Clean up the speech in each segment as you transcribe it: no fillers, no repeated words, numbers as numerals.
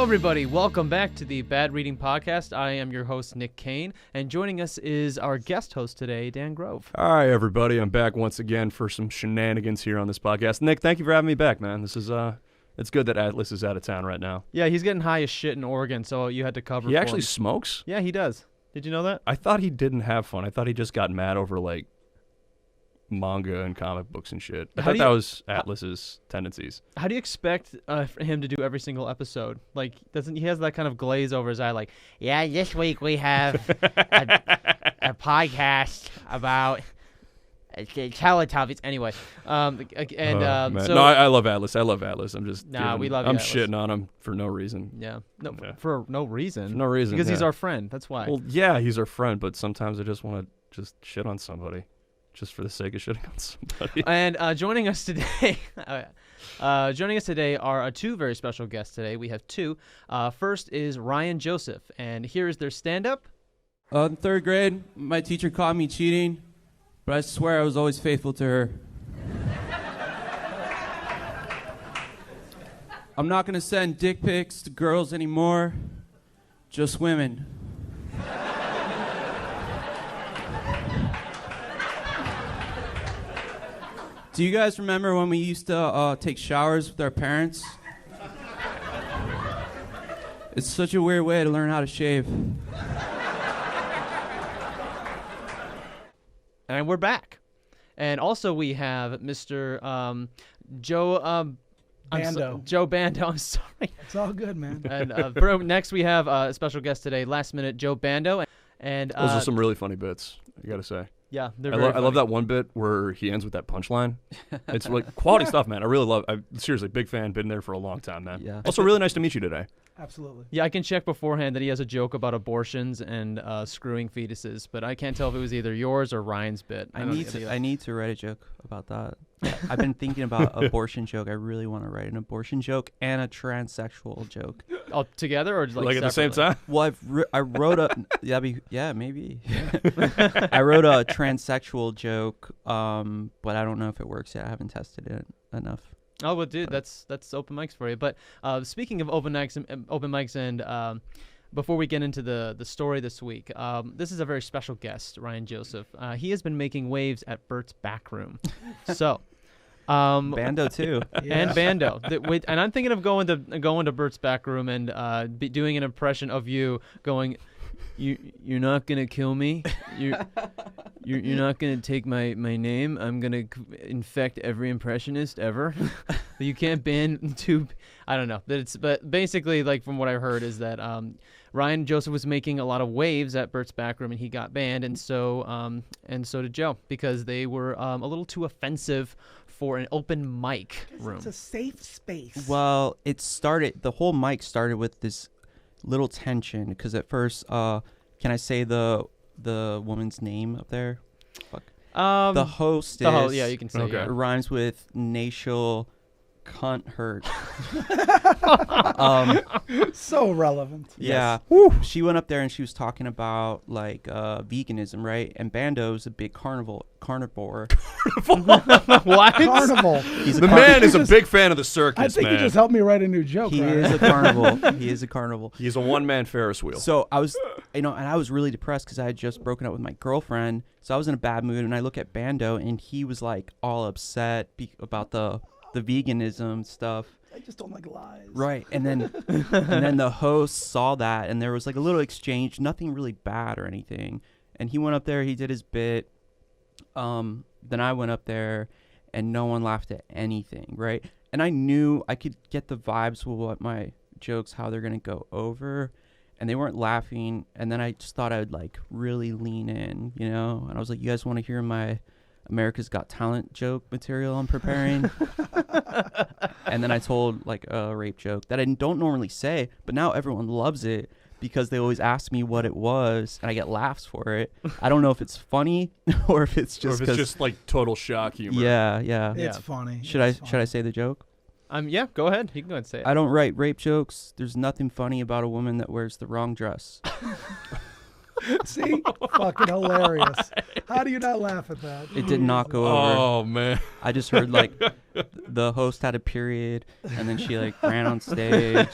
everybody. Welcome back to the Bad Reading Podcast. I am your host, Nick Kane, and joining us is our guest host today, Dan Grove. Hi, everybody. I'm back once again for some shenanigans here on this podcast. Nick, thank you for having me back, man. This is it's good that Atlas is out of town right now. Yeah, he's getting high as shit in Oregon, so you had to cover He for actually him. smokes? Yeah, he does. Did you know that? I thought he didn't have fun. I thought he just got mad over, like, manga and comic books and shit. I thought that was Atlas's tendencies. How do you expect for him to do every single episode? Like, doesn't he has that kind of glaze over his eye? Like, yeah, this week we have a podcast about Teletubbies. Anyway, so no, I love Atlas. I love Atlas. I'm just we love I'm Atlas. shitting on him for no reason. Yeah, for no reason. For no reason. Because he's our friend. That's why. Well, yeah, he's our friend, but sometimes I just want to just shit on somebody. Just for the sake of shitting on somebody. And joining us today are two very special guests today. We have two. First is Ryan Joseph, and here is their stand-up. In third grade, my teacher caught me cheating, but I swear I was always faithful to her. I'm not going to send dick pics to girls anymore, just women. Do you guys remember when we used to take showers with our parents? It's such a weird way to learn how to shave. And we're back. And also we have Mr. Joe Bando. Joe Bando. I'm sorry. It's all good, man. And next we have a special guest today, last minute Joe Bando. And those are some really funny bits, I gotta say. Yeah, I love that one bit where he ends with that punchline. It's like quality stuff, man. I really love. I'm seriously big fan. Been there for a long time, man. Yeah. Also, really nice to meet you today. Absolutely. Yeah, I can check beforehand that he has a joke about abortions and screwing fetuses, but I can't tell if it was either yours or Ryan's bit. I need to write a joke about that. I've been thinking about abortion joke. I really want to write an abortion joke and a transsexual joke. All together or like at the same separately? time? Well, I wrote a maybe. I wrote a transsexual joke, but I don't know if it works yet. I haven't tested it enough. Oh well, dude, that's open mics for you. But speaking of open mics, and before we get into the story this week, this is a very special guest, Ryan Joseph. He has been making waves at Bert's Back Room. So, Bando too, and Bando. And I'm thinking of going to Bert's Back Room and doing an impression of you going. You're not gonna kill me. You're not gonna take my name. I'm gonna infect every impressionist ever. You can't ban two. I don't know. But basically, like from what I heard, is that Ryan Joseph was making a lot of waves at Bert's Back Room, and he got banned, and so did Joe, because they were a little too offensive for an open mic room. It's a safe space. Well, the whole mic started with this little tension, because at first, can I say the woman's name up there? Fuck. The host is. Yeah, you can say. Okay. Yeah. It rhymes with Natial Cunt Hurt. So relevant. Yeah. She went up there and she was talking about like veganism, right? And Bando's a big carnivore. What? Carnival. The man is a big fan of the circus, I think man. you just helped me write a new joke. He Ryan. is a carnival. He is a carnival. He's a one-man Ferris wheel. So I was, and I was really depressed because I had just broken up with my girlfriend. So I was in a bad mood, and I look at Bando, and he was like all upset about the veganism stuff. I just don't like lies. Right, and then the host saw that, and there was like a little exchange, nothing really bad or anything. And he went up there, he did his bit. Then I went up there, and no one laughed at anything, right? And I knew I could get the vibes with what my jokes, how they're gonna go over, and they weren't laughing. And then I just thought I would like really lean in, you know. And I was like, "You guys want to hear my America's Got Talent joke material I'm preparing?" And then I told like a rape joke that I don't normally say, but now everyone loves it because they always ask me what it was, and I get laughs for it. I don't know if it's funny or if it's just like total shock humor. Yeah. It's funny. Should I say the joke? Yeah, go ahead. You can go ahead and say it. I don't write rape jokes. There's nothing funny about a woman that wears the wrong dress. See? Fucking hilarious. How do you not laugh at that? It did not go over. Oh man. I just heard like the host had a period, and then she like ran on stage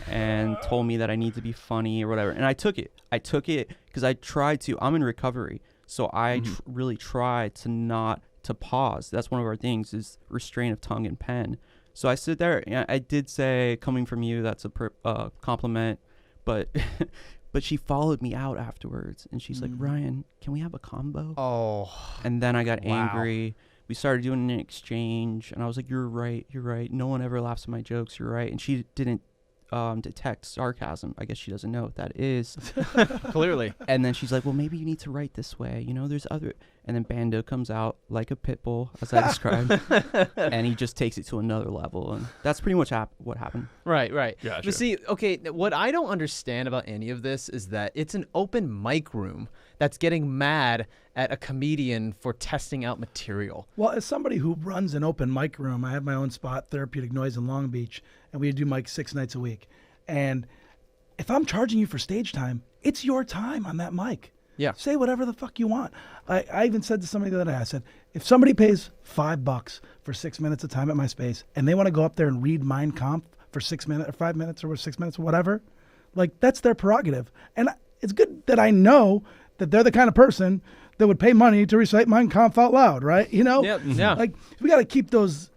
and told me that I need to be funny or whatever. And I took it because I tried to. I'm in recovery, so I really try to not to pause. That's one of our things is restraint of tongue and pen. So I sit there, and I did say, coming from you, that's a compliment, but but she followed me out afterwards, and she's like, Ryan, can we have a combo? Oh. And then I got Wow. angry. We started doing an exchange, and I was like, you're right. No one ever laughs at my jokes. You're right. And she didn't detect sarcasm. I guess she doesn't know what that is. Clearly. And then she's like, well, maybe you need to write this way. You know, there's other. And then Bando comes out like a pit bull, as I described, and he just takes it to another level. And that's pretty much what happened. Right. Gotcha. But see, okay, what I don't understand about any of this is that it's an open mic room that's getting mad at a comedian for testing out material. Well, as somebody who runs an open mic room, I have my own spot, Therapeutic Noise in Long Beach, and we do mics 6 nights a week. And if I'm charging you for stage time, it's your time on that mic. Yeah. Say whatever the fuck you want. I even said to somebody the other day, I said, if somebody pays $5 for 6 minutes of time at my space and they want to go up there and read Mein Kampf for 6 minutes or 5 minutes or 6 minutes or whatever, like that's their prerogative. And it's good that I know that they're the kind of person that would pay money to recite Mein Kampf out loud, right? You know? Yep. Yeah. Like we got to keep those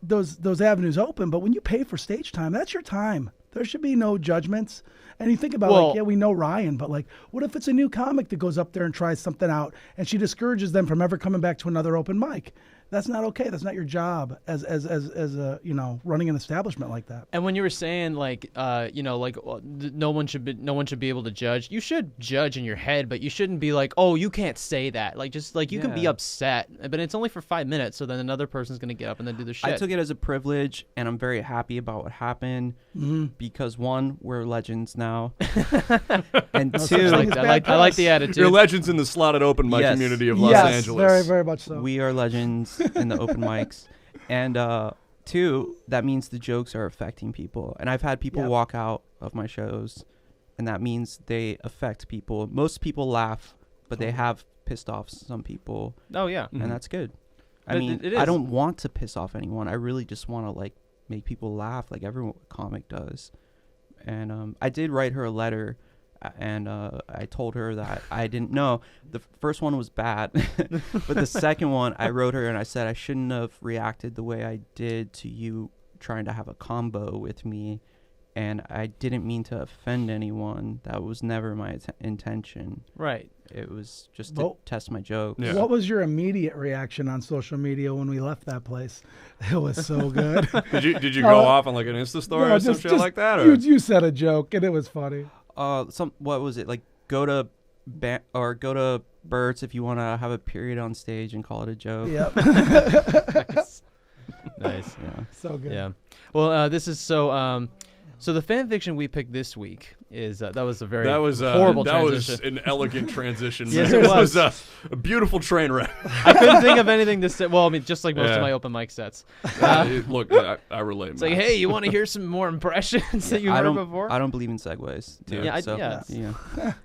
avenues open, but when you pay for stage time, that's your time. There should be no judgments. And you think about Well- like, yeah, we know Ryan, but like, what if it's a new comic that goes up there and tries something out and she discourages them from ever coming back to another open mic? That's not okay. That's not your job as a, you know, running an establishment like that. And when you were saying like, you know, like no one should be able to judge. You should judge in your head, but you shouldn't be like, oh, you can't say that. Like just like you can be Yeah. upset, but it's only for 5 minutes. So then another person's gonna get up and then do the shit. I took it as a privilege, and I'm very happy about what happened because one, we're legends now, and No such two, thing as bad I like press. the attitude. You're legends in the slotted open mic Yes. community of Los Yes, Angeles. very, very much so. we are legends in the open mics, and two, that means the jokes are affecting people, and I've had people Yep. walk out of my shows, and that means they affect people. Most people laugh, but they have pissed off some people, Oh yeah. Mhm. and that's good. I But mean, it I is. don't want to piss off anyone. I really just want to like make people laugh, like every comic does. And I did write her a letter, and I told her that I didn't know. The first one was bad, but the second one I wrote her and I said I shouldn't have reacted the way I did to you trying to have a combo with me, and I didn't mean to offend anyone. That was never my intention. Right. It was just to Well, test my jokes. Yeah. What was your immediate reaction on social media when we left that place? It was so good. Did you go off on like an Insta story No, or some shit like that? Or? You said a joke and it was funny. What was it like? Go to Burt's if you want to have a period on stage and call it a joke. Yep. Nice. Yeah. So good. Yeah. Well, this is so. So the fan fiction we picked this week is that was a very horrible that transition. was an elegant transition. Yes, man. it was. a beautiful train wreck. I couldn't think of anything to say. Well, I mean, just like most Yeah. of my open mic sets. Look, I relate. It's like, hey, you want to hear some more impressions that you I heard don't. before? I don't believe in segues. Dude, Yeah, so, yeah. yeah.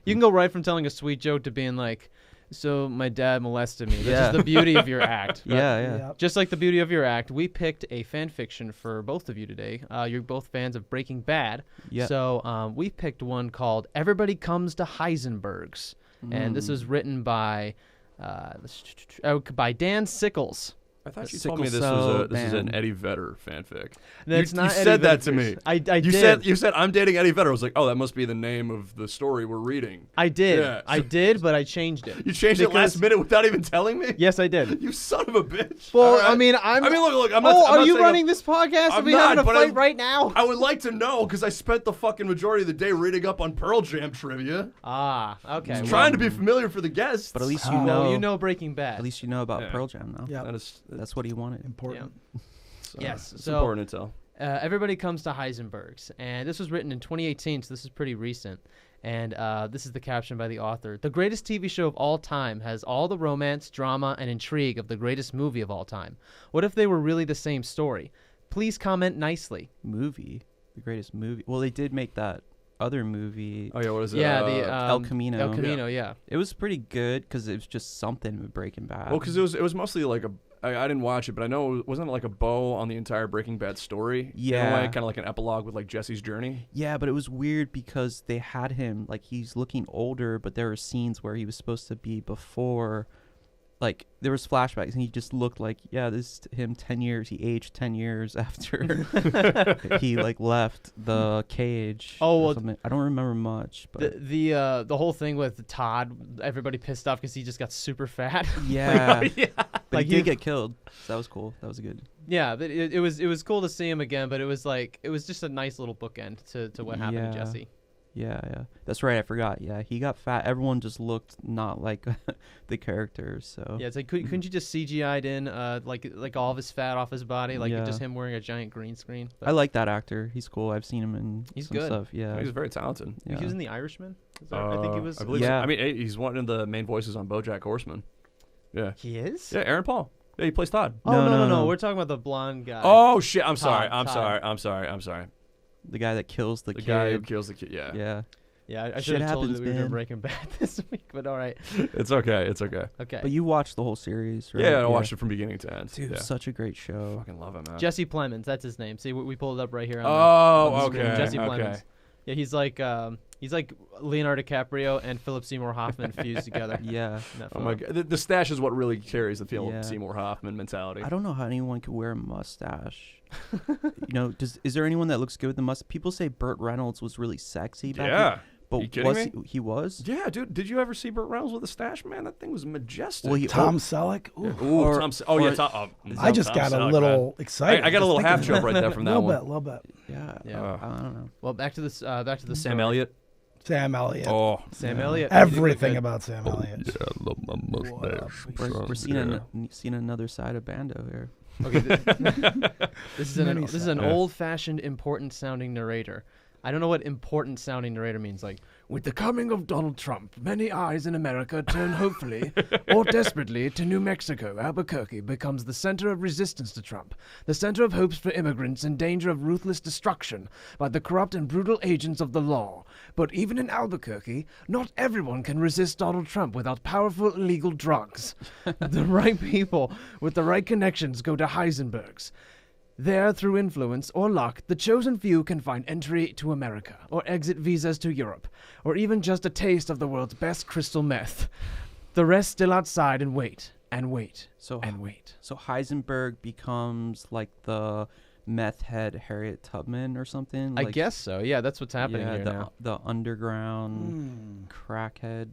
You can go right from telling a sweet joke to being like, so my dad molested me. That's Yeah. just the beauty of your act. right? Yeah. Yep. Just like the beauty of your act, we picked a fan fiction for both of you today. You're both fans of Breaking Bad. Yeah. So we picked one called Everybody Comes to Heisenberg's. And this was written by Dan Sickles. I thought you Sickle told me this cell was an band. Eddie Vedder fanfic. That's you not Eddie said that Vedder to me. first. I You did. said I'm dating Eddie Vedder. I was like, oh, that must be the name of the story we're reading. I did. Yeah. I did, but I changed it. You changed it last Because- minute without even telling me. Yes, I did. You son of a bitch. Well, All right. I mean, look. I'm not. I'm are not you saying running this podcast? Are I'm we not, having a but fight I- right now? I would like to know because I spent the fucking majority of the day reading up on Pearl Jam trivia. Ah, okay. well, Trying to be familiar for the guests. But at least you Well, know. well, you know Breaking Bad. At least you know about Yeah. Pearl Jam now. Yeah. that is That's what he wanted. Important. Yes, It's so- important to tell. Everybody Comes to Heisenberg's, and this was written in 2018, so this is pretty recent. And this is the caption by the author. The greatest TV show of all time has all the romance, drama, and intrigue of the greatest movie of all time. What if they were really the same story? Please comment nicely. Movie, the greatest movie. Well, they did make that other movie, Oh yeah, what is it? Yeah, the El Camino. El Camino, yeah. It was pretty good because it was just something with Breaking Bad. well, because it was mostly like I didn't watch it, but I know wasn't it like a bow on the entire Breaking Bad story? Yeah. Kind of like an epilogue with like Jesse's journey. Yeah, but it was weird because they had him like he's looking older, but there were scenes where he was supposed to be before. Like there was flashbacks, and he just looked like, yeah, this is him 10 years. He aged 10 years after he like left the cage. Oh, well, something. I don't remember much, but the whole thing with Todd, everybody pissed off because he just got super fat. yeah, yeah. but Like he did he- get killed. So that was cool. That was good. Yeah, but it was cool to see him again, but it was just a nice little bookend to what happened to Yeah. Jesse. Yeah, that's right. I forgot. Yeah, he got fat. Everyone just looked not like the characters. So Yeah, it's like couldn't you just CGI'd in like all of his fat off his body, like Yeah. just him wearing a giant green screen? I like that actor. He's cool. I've seen him in He's some good. stuff. Yeah, He's very talented. yeah. He was in The Irishman. I think he was. I believe Yeah. so. I mean, he's one of the main voices on BoJack Horseman. Yeah. He is. Yeah, Aaron Paul. Yeah, he plays Todd. Oh No. no! We're talking about the blonde guy. Oh shit! I'm sorry. Todd. I'm sorry. The guy that kills the The kid. guy who kills the kid. Yeah. Yeah. yeah. I Shit should have told you happens, that we were doing man. Breaking Bad this week, but all right. It's okay. It's okay. Okay. But you watched the whole series, right? Yeah, I watched it from beginning to end. Dude, yeah. such a great show. Fucking love it, man. Jesse Plemons, that's his name. See, we pulled it up right here. On Oh, the screen. okay. Jesse okay. Plemons. Yeah, he's like Leonardo DiCaprio and Philip Seymour Hoffman fused together. Yeah. in that Oh my photo. god, the stash is what really carries the Philip Yeah. Seymour Hoffman mentality. I don't know how anyone could wear a mustache. Is there anyone that looks good with the mustache? People say Burt Reynolds was really sexy back Yeah. then, but You kidding was me? he was? Yeah, dude. Did you ever see Burt Reynolds with a stash, man? That thing was majestic. Well, he Tom Selleck. Ooh. Ooh, or- Tom. Oh yeah, or- Tom. I just Tom got a Selleck, little man. excited. I got a just little thinking half about joke it. right there from that one. Little bit. Yeah. Yeah. I don't know. Well, back to the Sam story. Elliott. Sam Elliott. Oh, Sam Yeah. Elliott. Everything about Sam Elliott. yeah, I love my mustache. We're seeing another side of Bando here. Okay, this Many is an Yeah. old-fashioned, important-sounding narrator. I don't know what important-sounding narrator means. Like, with the coming of Donald Trump, many eyes in America turn hopefully or desperately to New Mexico. Albuquerque becomes the center of resistance to Trump, the center of hopes for immigrants in danger of ruthless destruction by the corrupt and brutal agents of the law. But even in Albuquerque, not everyone can resist Donald Trump without powerful illegal drugs. The right people with the right connections go to Heisenberg's. There, through influence or luck, the chosen few can find entry to America, or exit visas to Europe, or even just a taste of the world's best crystal meth. The rest still outside and wait, and wait, So and wait. so Heisenberg becomes like the meth head Harriet Tubman or something. I Like, guess so. Yeah, that's what's happening yeah, here the now. the underground crackhead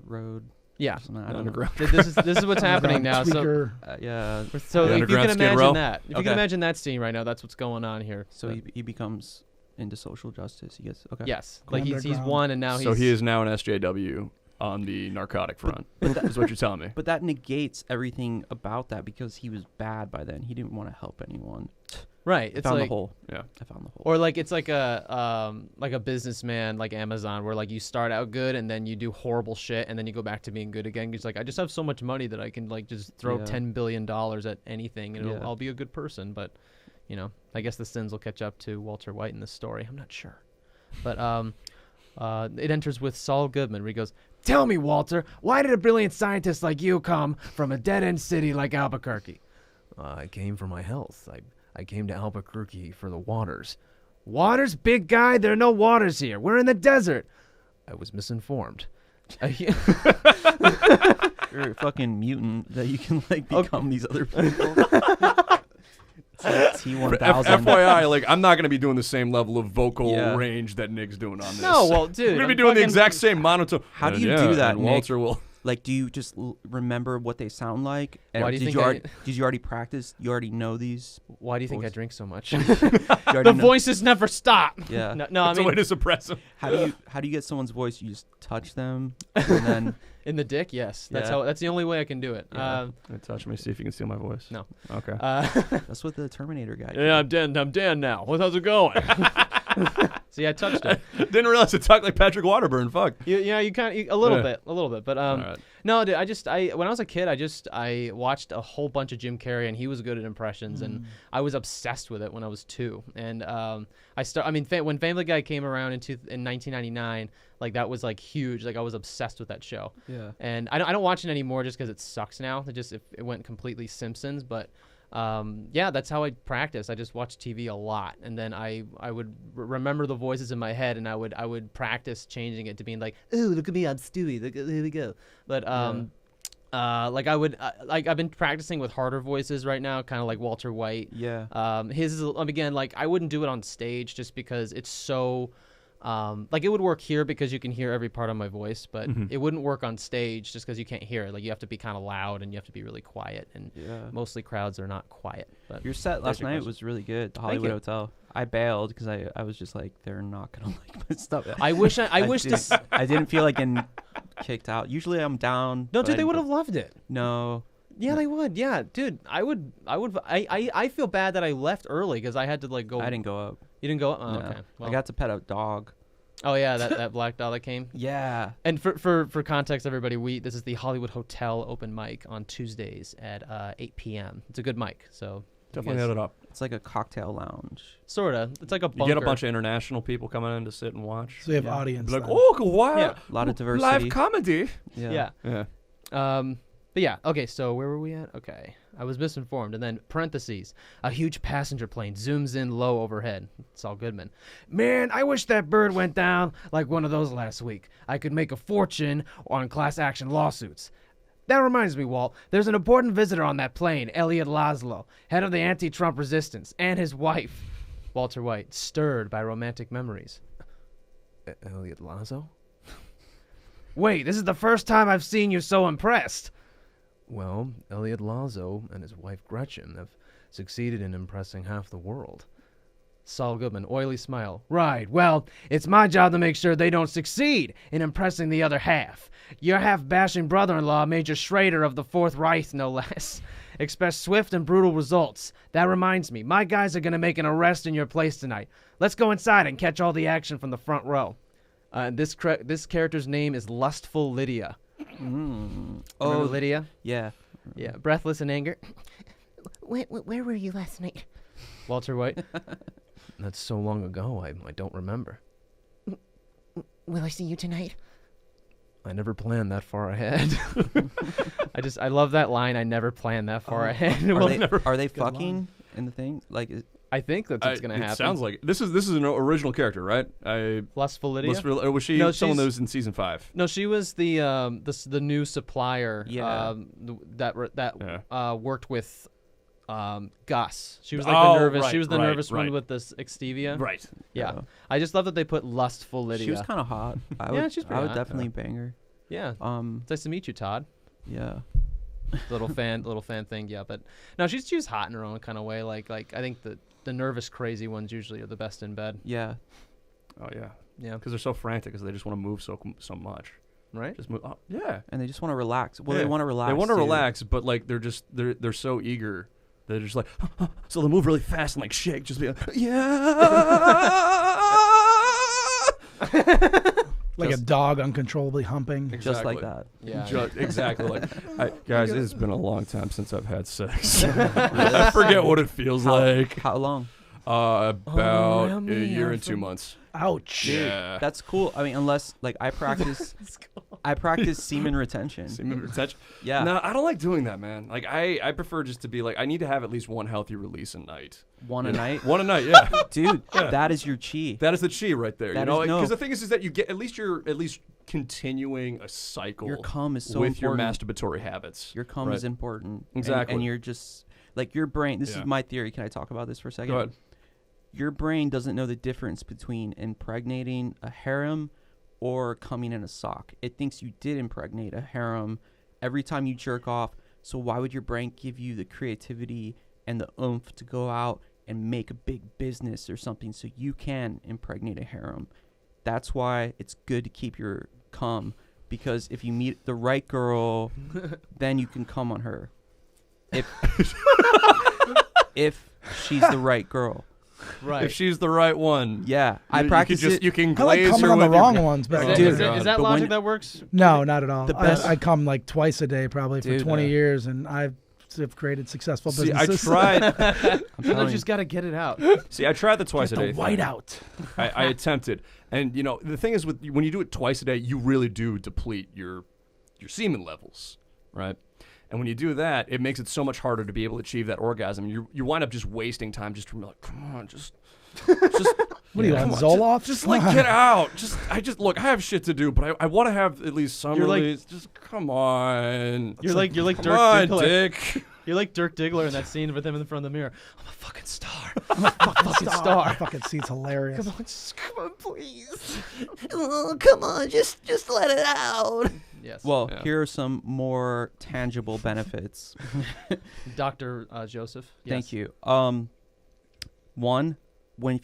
road. Yeah. Or something. I don't know. Underground. This is what's happening now. So, Tweaker. Yeah. so The if you underground can Skid Row? imagine that, if you Okay. can imagine that scene right now, that's what's going on here. So he becomes into social justice. He gets okay. Yes, like he's Underground. won, and now So he's he is now an SJW on the narcotic front. Is what you're telling me. But that negates everything about that because he was bad by then. He didn't want to help anyone. right. I It's found like the hole. Yeah. I found the hole. Or like it's like a businessman like Amazon where like you start out good and then you do horrible shit and then you go back to being good again. It's like I just have so much money that I can like just throw Yeah. $10 billion at anything and Yeah. I'll be a good person. But I guess the sins will catch up to Walter White in this story. I'm not sure. But it enters with Saul Goodman where he goes, "Tell me, Walter, why did a brilliant scientist like you come from a dead-end city like Albuquerque?" "I came for my health. I came to Albuquerque for the waters." "Waters, big guy? There are no waters here. We're in the desert." "I was misinformed." You're a fucking mutant that you can like Okay. become these other people. It's like T1000. FYI, like I'm not gonna be doing the same level of vocal Yeah. range that Nick's doing on this. No, well, dude. we're gonna be I'm doing the fucking- exact same monotone. How do And you yeah, do that, and Walter will. Like, do you just remember what they sound like? And Why do you did think you I- already, did you already practice? You already know these? Why do you think I voice? drink so much? You already The know- voices never stop. Yeah. No, I It's a way mean, to suppress him. How do you get someone's voice? You just touch them, and then in the dick, yes. That's Yeah. that's the only way I can do it. Yeah. Touch me, see if you can steal my voice. No. Okay. that's what the Terminator guy. Yeah, I'm Dan now. How's it going? See, I touched it. Didn't realize it talked like Patrick Waterburn. Fuck. You kind of a little bit, but Alright. no, dude. When I was a kid, I watched a whole bunch of Jim Carrey, and he was good at impressions, and I was obsessed with it when I was 2. And when Family Guy came around in 1999, like that was like huge. Like I was obsessed with that show. Yeah. And I don't watch it anymore just because it sucks now. It went completely Simpsons, but. That's how I practice. I just watch TV a lot, and then I would remember the voices in my head, and I would practice changing it to being like, "Ooh, look at me, I'm Stewie. Here we go." But I've been practicing with harder voices right now, kind of like Walter White. Yeah. His is again, like I wouldn't do it on stage just because it's so. Like it would work here because you can hear every part of my voice, but it wouldn't work on stage just because you can't hear it. Like you have to be kind of loud and you have to be really quiet, and mostly crowds are not quiet. But your set last night was really good. The Hollywood Hotel. I bailed because I was just like, they're not gonna like my stuff. I wish I didn't feel like getting kicked out. Usually I'm down. No, dude, they would have loved it. No. Yeah, they would. Yeah, dude, I feel bad that I left early because I had to like go. I didn't go up. You didn't go up? Oh, No. okay. Well. I got to pet a dog. Oh yeah, that black dog that came. Yeah. And for context, everybody, this is the Hollywood Hotel open mic on Tuesdays at 8 p.m. It's a good mic, so Definitely hit it up. It's like a cocktail lounge. Sorta. It's like a bunker. You get a bunch of international people coming in to sit and watch. So you have audience. Like, then. oh, wow. Yeah. A lot of diversity. Live comedy. Yeah. Yeah. But yeah, okay, so where were we at? Okay. I was misinformed. And then parentheses, a huge passenger plane zooms in low overhead. Saul Goodman. Man, I wish that bird went down like one of those last week. I could make a fortune on class action lawsuits. That reminds me, Walt, there's an important visitor on that plane, Elliot Laszlo, head of the anti-Trump resistance, and his wife. Walter White, stirred by romantic memories. Elliot Laszlo? Wait, this is the first time I've seen you so impressed. Well, Elliot Laszlo and his wife Gretchen have succeeded in impressing half the world. Saul Goodman, oily smile. Right, well, it's my job to make sure they don't succeed in impressing the other half. Your half-bashing brother-in-law, Major Schrader of the Fourth Reich, no less. Expect swift and brutal results. That reminds me, my guys are going to make an arrest in your place tonight. Let's go inside and catch all the action from the front row. This character's name is Lustful Lydia. Remember Lydia? Yeah. Yeah, breathless in anger. Where were you last night? Walter White. That's so long ago, I don't remember. Will I see you tonight? I never planned that far ahead. I love that line. I never planned that far ahead. Are they fucking in the thing? Like, I think that's what's gonna happen. It sounds like this is an original character, right? Lustful Lydia. Was she someone that was in season 5? No, she was the new supplier. Yeah. That worked with Gus. She was like the nervous. Right, she was the right, nervous one right. with this Extevia. Right. Yeah. Yeah. I just love that they put Lustful Lydia. she was kind of hot. she's pretty I would hot. definitely bang her. Yeah. It's nice to meet you, Todd. Yeah. little fan thing. Yeah, but no, she was hot in her own kind of way. Like I think the nervous, crazy ones usually are the best in bed. Yeah. Oh yeah. Yeah. Because they're so frantic, because they just want to move so much. Right. Just move. Oh, yeah. And they just want to relax. Well, Yeah. they want to relax. They want to too. relax, but like they're so eager. They're just like, so they move really fast and like shake, just be like, yeah. Like a dog uncontrollably humping. Just like that. Yeah. Exactly. Like, guys, it has been a long time since I've had sex. I forget what it feels like. How long? About a year and 2 months. Ouch. Yeah. That's cool. I mean, unless like I practice semen retention. Semen retention. Yeah. No, I don't like doing that, man. Like I prefer just to be like, I need to have at least one healthy release a night. One a night. One a night, yeah. Dude, that is your chi. That is the chi right there. That you know, is- no. because the thing is that you get you're at least continuing a cycle. Your cum is so with important. your masturbatory habits. Your cum Right. is important. Exactly. And you're just like your brain. This Yeah. is my theory. Can I talk about this for a second? Go ahead. Your brain doesn't know the difference between impregnating a harem or coming in a sock. It thinks you did impregnate a harem every time you jerk off. So why would your brain give you the creativity and the oomph to go out and make a big business or something so you can impregnate a harem? That's why it's good to keep your cum, because if you meet the right girl, then you can cum on her. If she's the right girl. Right. If she's the right one. Yeah, I you practice can it. You can I like glaze coming her on the with your- wrong ones, but Is, Dude, that- is that but logic when- that works? no, not at all. The best- I come like twice a day probably for Dude, 20 years, and I've created successful See, I businesses. tried. Sometimes you just got to get it out. See, I tried the twice a day. the thing. whiteout. I attempted, and the thing is, when you do it twice a day, you really do deplete your semen levels, right? And when you do that, it makes it so much harder to be able to achieve that orgasm. You wind up just wasting time, just from like, come on, just. What are you on come on, Zoloft? Just like get out. Look. I have shit to do, but I want to have at least some You're like- release. Just come on. You're like Come Dirk on, Diggler. Dick. You're like Dirk Diggler in that scene with him in front of the mirror. I'm a fucking star. fucking star. That fucking scene's hilarious. Come on, just come on, please. Oh, come on, just let it out. Yes. Well, Yeah. here are some more tangible benefits. Dr. Joseph. Yes. Thank you. One,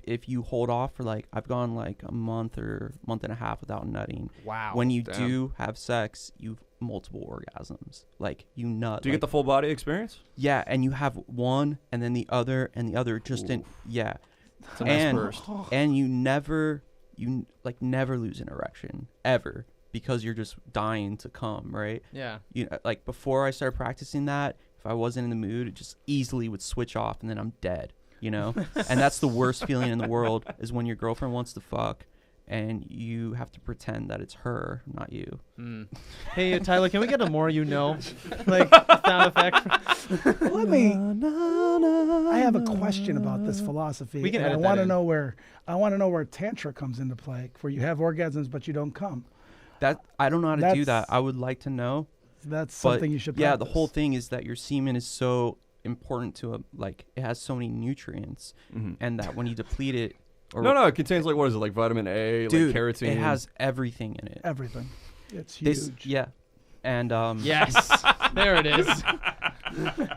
if you hold off for like, I've gone like a month or month and a half without nutting. Wow. When you Damn. do have sex, you've multiple orgasms. Like you nut. Do you like, get the full body experience? Yeah, and you have one, and then the other, and the other. Just in yeah, It's a nice and burst. and you never lose an erection ever because you're just dying to come, right? Yeah. Like before I started practicing that, if I wasn't in the mood, it just easily would switch off, and then I'm dead. And that's the worst feeling in the world is when your girlfriend wants to fuck and you have to pretend that it's her, not you. Mm. Hey, Tyler, can we get a more like sound effect? Let me. I have a question about this philosophy. We can and edit I that want to in. know where tantra comes into play, where you have orgasms but you don't come. That I don't know how to do that. That's- I would like to know. That's But something you should. yeah, the practice. whole thing is that your semen is so important to it has so many nutrients, and that when you deplete it, or No, it contains like what is it, like vitamin A, dude, like carotene. it has everything in it. Everything. It's They huge. yeah, and Yes. There it is.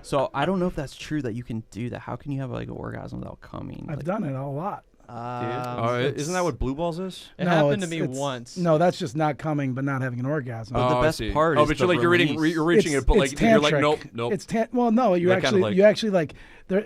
so I don't know if that's true that you can do that. How can you have like an orgasm without coming? I've Like, done it a lot. Isn't that what blue balls is? It No, happened to it's- me it's- once. No, that's just not coming, but not having an orgasm. But the I best see. part Oh, is but the you're like release. you're reaching it, but like it's you're like tantric. nope. It's well, no, you That kinda actually like there.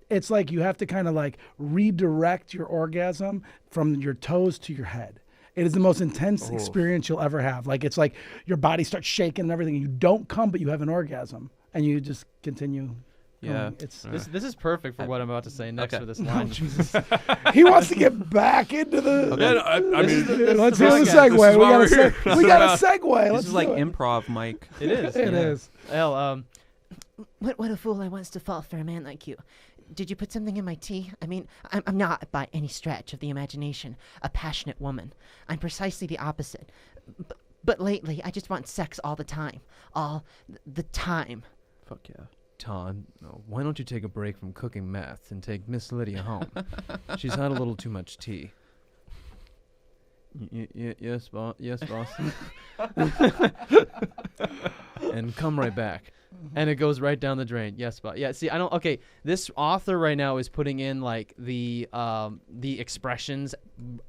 It's like you have to kind of like redirect your orgasm from your toes to your head. It is the most intense experience you'll ever have. Like it's like your body starts shaking and everything. And you don't come, but you have an orgasm, and you just continue. Yeah. going. It's This is perfect for what I'm about to say next Okay. for this oh, line. Jesus. He wants to get back into the. Yeah, no, I mean, Let's the do the podcast. segue. This is We why got we're a here. we got a segue. this Let's is like do it. improv, Mike. It is. It is. Hell, What a fool I was to fall for a man like you. Did you put something in my tea? I mean, I'm not, by any stretch of the imagination, a passionate woman. I'm precisely the opposite. But lately, I just want sex all the time. All the time. Fuck yeah. Todd, why don't you take a break from cooking meth and take Miss Lydia home? She's had a little too much tea. Yes, boss. Yes, boss. And come right back. And it goes right down the drain. Yes, boss. Yeah. See, Okay, this author right now is putting in like the expressions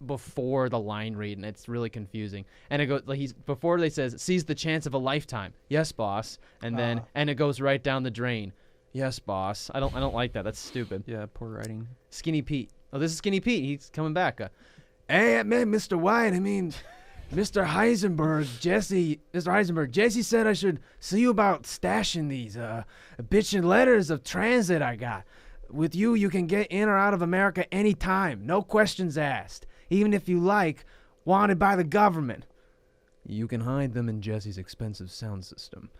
before the line read, and it's really confusing. And it goes like before they says sees the chance of a lifetime. Yes, boss. And then and it goes right down the drain. Yes, boss. I don't like that. That's stupid. Yeah, poor writing. Skinny Pete. Oh, this is Skinny Pete. He's coming back. Hey, man, Mr. White. I mean, Mr. Heisenberg, Jesse said I should see you about stashing these bitchin' letters of transit I got. With you, you can get in or out of America anytime. No questions asked. Even if you like, wanted by the government. You can hide them in Jesse's expensive sound system.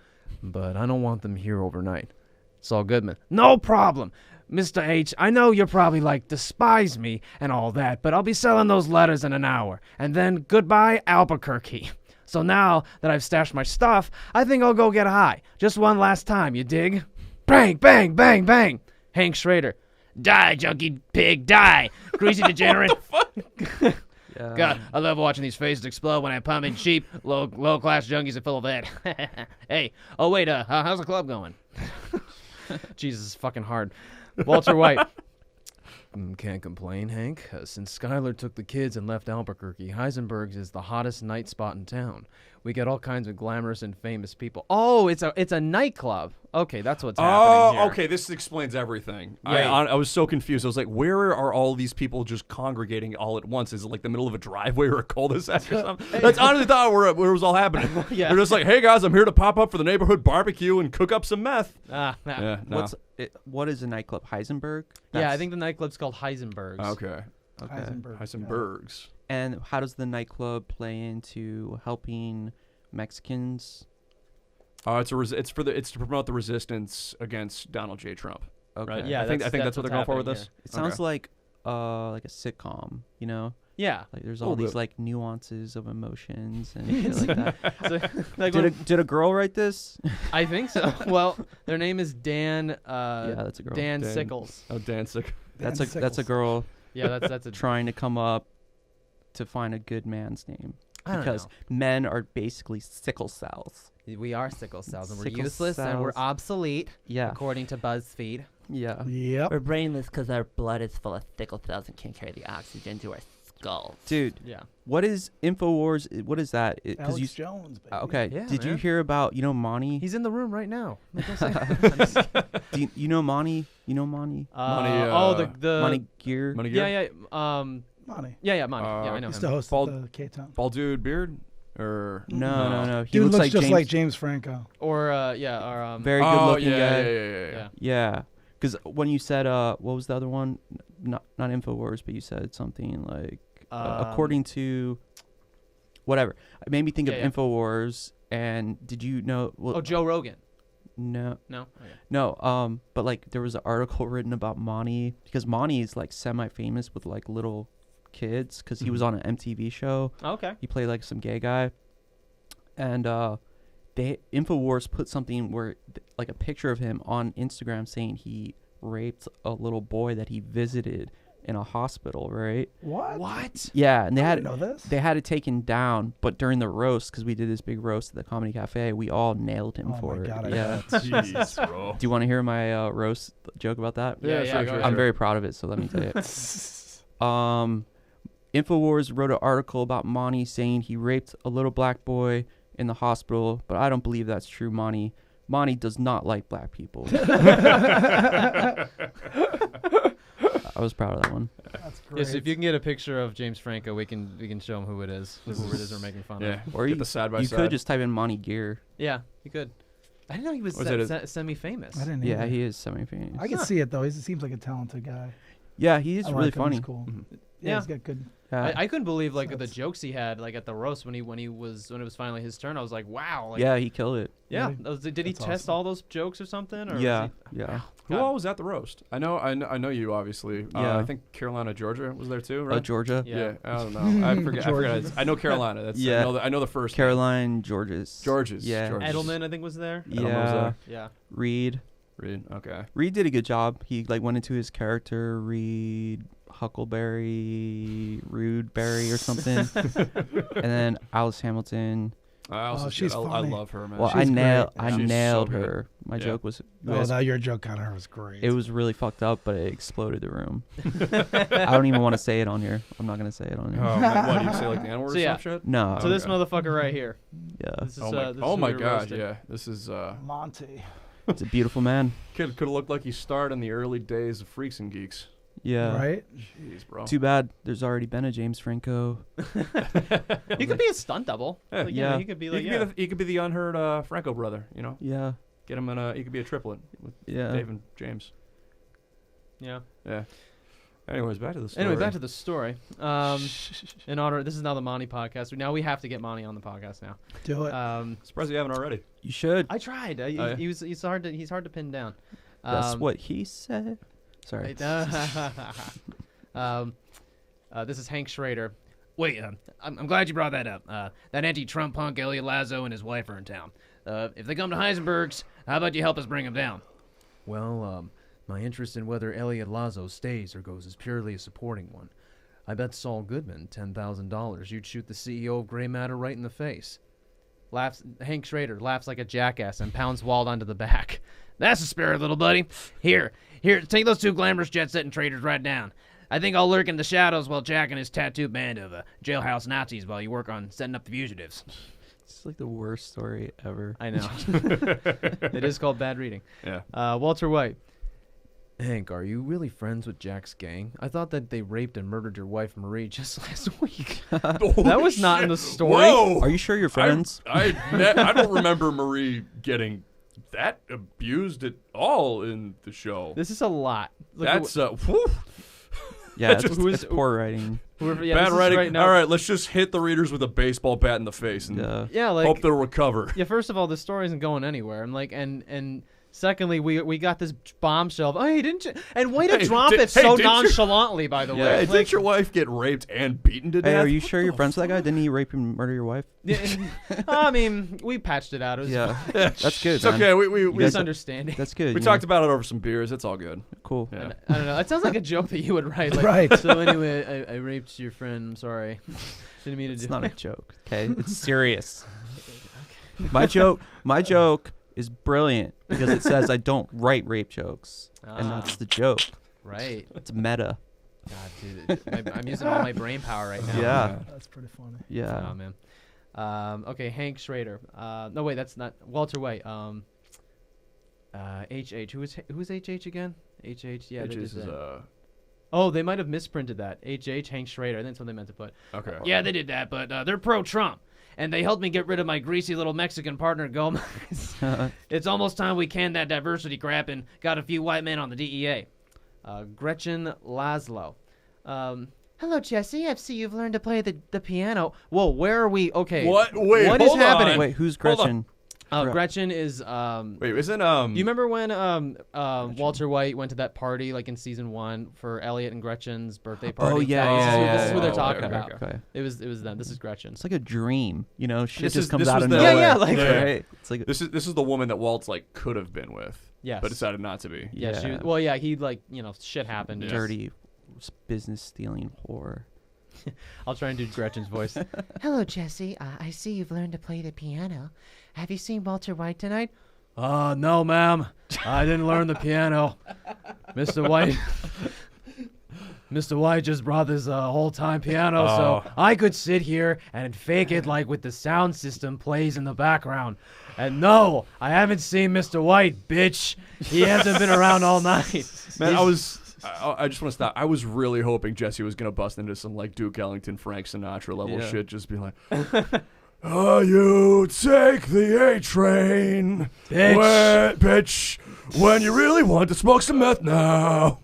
But I don't want them here overnight. Saul Goodman. No problem. Mr. H, I know you're probably despise me and all that, but I'll be selling those letters in an hour. And then goodbye, Albuquerque. So now that I've stashed my stuff, I think I'll go get high. Just one last time, you dig? Bang, bang, bang, bang. Hank Schrader. Die, junkie pig, die. Greasy degenerate. Yeah. God, I love watching these faces explode when I pump in cheap, low-class junkies are full of that. Hey, oh wait, how's the club going? Jesus, it's fucking hard. Walter White. Can't complain, Hank. Since Skylar took the kids and left Albuquerque, Heisenberg's is the hottest night spot in town. We get all kinds of glamorous and famous people. Oh, it's a nightclub. Okay, that's what's happening here. Oh, okay. This explains everything. Yeah. I was so confused. I was like, where are all these people just congregating all at once? Is it like the middle of a driveway or a cul-de-sac or something? That's honestly thought where it was all happening. Yeah. They're just like, hey guys, I'm here to pop up for the neighborhood barbecue and cook up some meth. Nah. Yeah. No. What is a nightclub? Heisenberg? Yeah, I think the nightclub's called Heisenberg's. Okay. Heisenberg. Heisenberg's. And how does the nightclub play into helping Mexicans? It's to promote the resistance against Donald J. Trump. Okay. Right? Yeah, I think that's what they're going for with happening this. It sounds like a sitcom, you know? Yeah. Like there's A all little these bit. like nuances of emotions and shit like that. So, like Did a girl write this? I think so. Well, their name is Dan. Yeah, that's a girl. Dan Dan. Sickles. Oh, Danzig. That's Dan a Sickles. girl Yeah, that's a. trying to come up to find a good man's name. I don't Because men are basically sickle cells. We are sickle cells, and we're Sickle useless, and we're cells. obsolete, Yeah. according to BuzzFeed. Yeah. Yep. We're brainless because our blood is full of sickle cells and can't carry the oxygen to our skulls. Dude, Yeah. what is InfoWars? What is that? Because Alex you Jones, baby. okay. Yeah, Did you man. hear about Monty? He's in the room right now. Like I said. Do you know Monty? You know Monty? The Monty Gear. Money Gear? yeah. Money. Yeah, Monty. Yeah, I know He's him. the host Bald- of the K-Town. Bald dude beard? Or No. He Dude looks just James, like James Franco. Or very good Oh, looking guy. yeah. Yeah. Because when you said what was the other one? Not InfoWars, but you said something like according to whatever. It made me think Yeah, of yeah. InfoWars. And did you know? Well, Oh, Joe Rogan. no. No. Okay. No, but like there was an article written about Monty because Monty is like semi-famous with like little kids because he was on an MTV show. Oh, okay. He played like some gay guy, and InfoWars put something where like a picture of him on Instagram saying he raped a little boy that he visited in a hospital, right? What? Yeah, and they I had didn't know this. they had it taken down, but during the roast, because we did this big roast at the Comedy Cafe, we all nailed him Oh for my it. God, I yeah. Jeez, bro. Do you want to hear my roast joke about that? Yeah, sure, go sure, ahead. I'm sure. very proud of it, so let me tell you. InfoWars wrote an article about Monty saying he raped a little black boy in the hospital, but I don't believe that's true, Monty. Monty does not like black people. I was proud of that one. That's great. Yes, if you can get a picture of James Franco, we can show him who it is. Who it is we're making fun Yeah. of. Or Get you, the side by you side. could just type in Monty Gear. Yeah, you could. I didn't know he was Was it semi-famous. I didn't. Yeah, either. he is semi-famous. I can see it though. He seems like a talented guy. Yeah, he is I really like him. funny. He's cool. Mhm. Yeah, Yeah. he's got good. Yeah. I couldn't believe like So the it's- jokes he had like at the roast when it was finally his turn. I was like, wow. Like, Yeah, he killed it. Yeah. Really? Did he That's test awesome. all those jokes or something? Or was Yeah, he- yeah. Who God. all was at the roast? I know you obviously. Yeah. I think Carolina, Georgia was there too, right? Georgia. Yeah. I don't know. I forget. Georgia. I know Carolina. That's Yeah. I know the first. Caroline Georges. Georges. Yeah. Georges. Edelman, I think, was there. Edelman was Yeah. there. Yeah. Reed. Reed. Okay. Reed did a good job. He like went into his character, Reed Huckleberry, Rudeberry or something. And then Alice Hamilton. She's I funny. love her, man. Well, She's I great. She's nailed so good. her. My Yeah. joke was Oh, now your joke on her was great. it was really fucked up, but it exploded the room. I don't even want to say it on here. I'm not gonna say it on here. Oh, man, what do you say, like the N-word So, or yeah. some shit? No. So this Okay. motherfucker right here. Yeah. This is, Oh this is oh who my we God! roasted. Yeah, this is Monty. It's a beautiful man. kid could have looked like he starred in the early days of Freaks and Geeks. Yeah. Right? Jeez, bro. Too bad there's already been a James Franco. He could be a stunt double. Yeah. Like, you know, Yeah. he could be He like, could, yeah. he could be the unheard Franco brother. You know, Yeah. get him in a. He could be a triplet with Yeah. Dave and James. Yeah. Yeah. Anyways, back to the story. Anyway, back to the story. In honor, this is now the Monty podcast. Now we have to get Monty on the podcast now. Do it. Surprised you haven't already. You should. I tried. Oh, yeah? He's hard to pin down. That's what he said. Sorry. This is Hank Schrader. Wait, I'm glad you brought that up. That anti-Trump punk Elliot Lazo and his wife are in town. If they come to Heisenberg's, how about you help us bring them down? Well, my interest in whether Elliot Lazo stays or goes is purely a supporting one. I bet Saul Goodman $10,000 you'd shoot the CEO of Gray Matter right in the face. Hank Schrader laughs like a jackass and pounds Wald onto the back. That's the spirit, little buddy. Here, take those two glamorous jet-setting traders right down. I think I'll lurk in the shadows while Jack and his tattooed band of jailhouse Nazis while you work on setting up the fugitives. It's like the worst story ever. I know. It is called bad reading. Yeah. Walter White. Hank, are you really friends with Jack's gang? I thought that they raped and murdered your wife Marie just last week. That was not in the story. Whoa! Are you sure you're friends? I don't remember Marie getting that abused at all in the show. This is a lot. Look, That's whew. Yeah, Just- it's poor writing. yeah, Bad this is writing. right now. All right, let's just hit the readers with a baseball bat in the face and Yeah, like hope they'll recover. yeah. First of all, the story isn't going anywhere. And like, and secondly, we got this bombshell. Oh, hey, didn't you? And way to Hey, drop did- it hey, so did you- nonchalantly, by the Yeah, way. Hey, Like, didn't your wife get raped and beaten to death? Hey, are you What sure you're the friends with that guy? Didn't he rape and murder your wife? I mean, we patched it out. It was Yeah, that's good. It's man. okay. We guys- misunderstanding. That's good. we you talked know? about it over some beers. It's all good. Cool. Yeah. I don't know. It sounds like a joke that you would write. Like, Right. So anyway, I raped your friend. I'm sorry. Didn't mean to It's do not a it. joke. Okay, it's serious. My joke is brilliant because it says I don't write rape jokes, and that's the joke. Right. It's meta. God, dude, I'm using all my brain power right now. Yeah. That's pretty funny. Yeah. Oh man. Okay, Hank Schrader. No wait, that's not Walter White. HH. Who's HH again? HH. Yeah. Which they is did that. Oh, they might have misprinted that. HH Hank Schrader. I think that's what they meant to put. okay. Yeah, they did that, but they're pro-Trump. And they helped me get rid of my greasy little Mexican partner, Gomez. It's almost time we canned that diversity crap and got a few white men on the DEA. Gretchen Laszlo. Hello, Jesse. I see you've learned to play the piano. Whoa, where are we? Okay. What? Wait, What is hold happening? on. Wait, who's Hold on. Gretchen? Gretchen is Wait, isn't You remember when Walter White went to that party like in season 1 for Elliot and Gretchen's birthday party? Oh yeah, This is who they're okay, talking okay, about. Okay. It was them. This is Gretchen. It's like a dream, you know. Shit This just is- comes this out was of the- nowhere. Yeah, like- Yeah. right? It's like this is the woman that Walt's like could have been with, Yes. but decided not to be. Yeah. She Yeah. was, well, yeah. He like shit happened. Yes. dirty business stealing whore. I'll try and do Gretchen's voice. Hello, Jesse. I see you've learned to play the piano. Have you seen Walter White tonight? No, ma'am. I didn't learn the piano. Mr. White. Mr. White just brought this whole time piano, so I could sit here and fake it like with the sound system plays in the background. And no, I haven't seen Mr. White, bitch. He hasn't been around all night. Man, I just want to stop. I was really hoping Jesse was gonna bust into some like Duke Ellington, Frank Sinatra level Yeah. shit, just be like, "Oh, you take the A train, bitch, when you really want to smoke some meth now."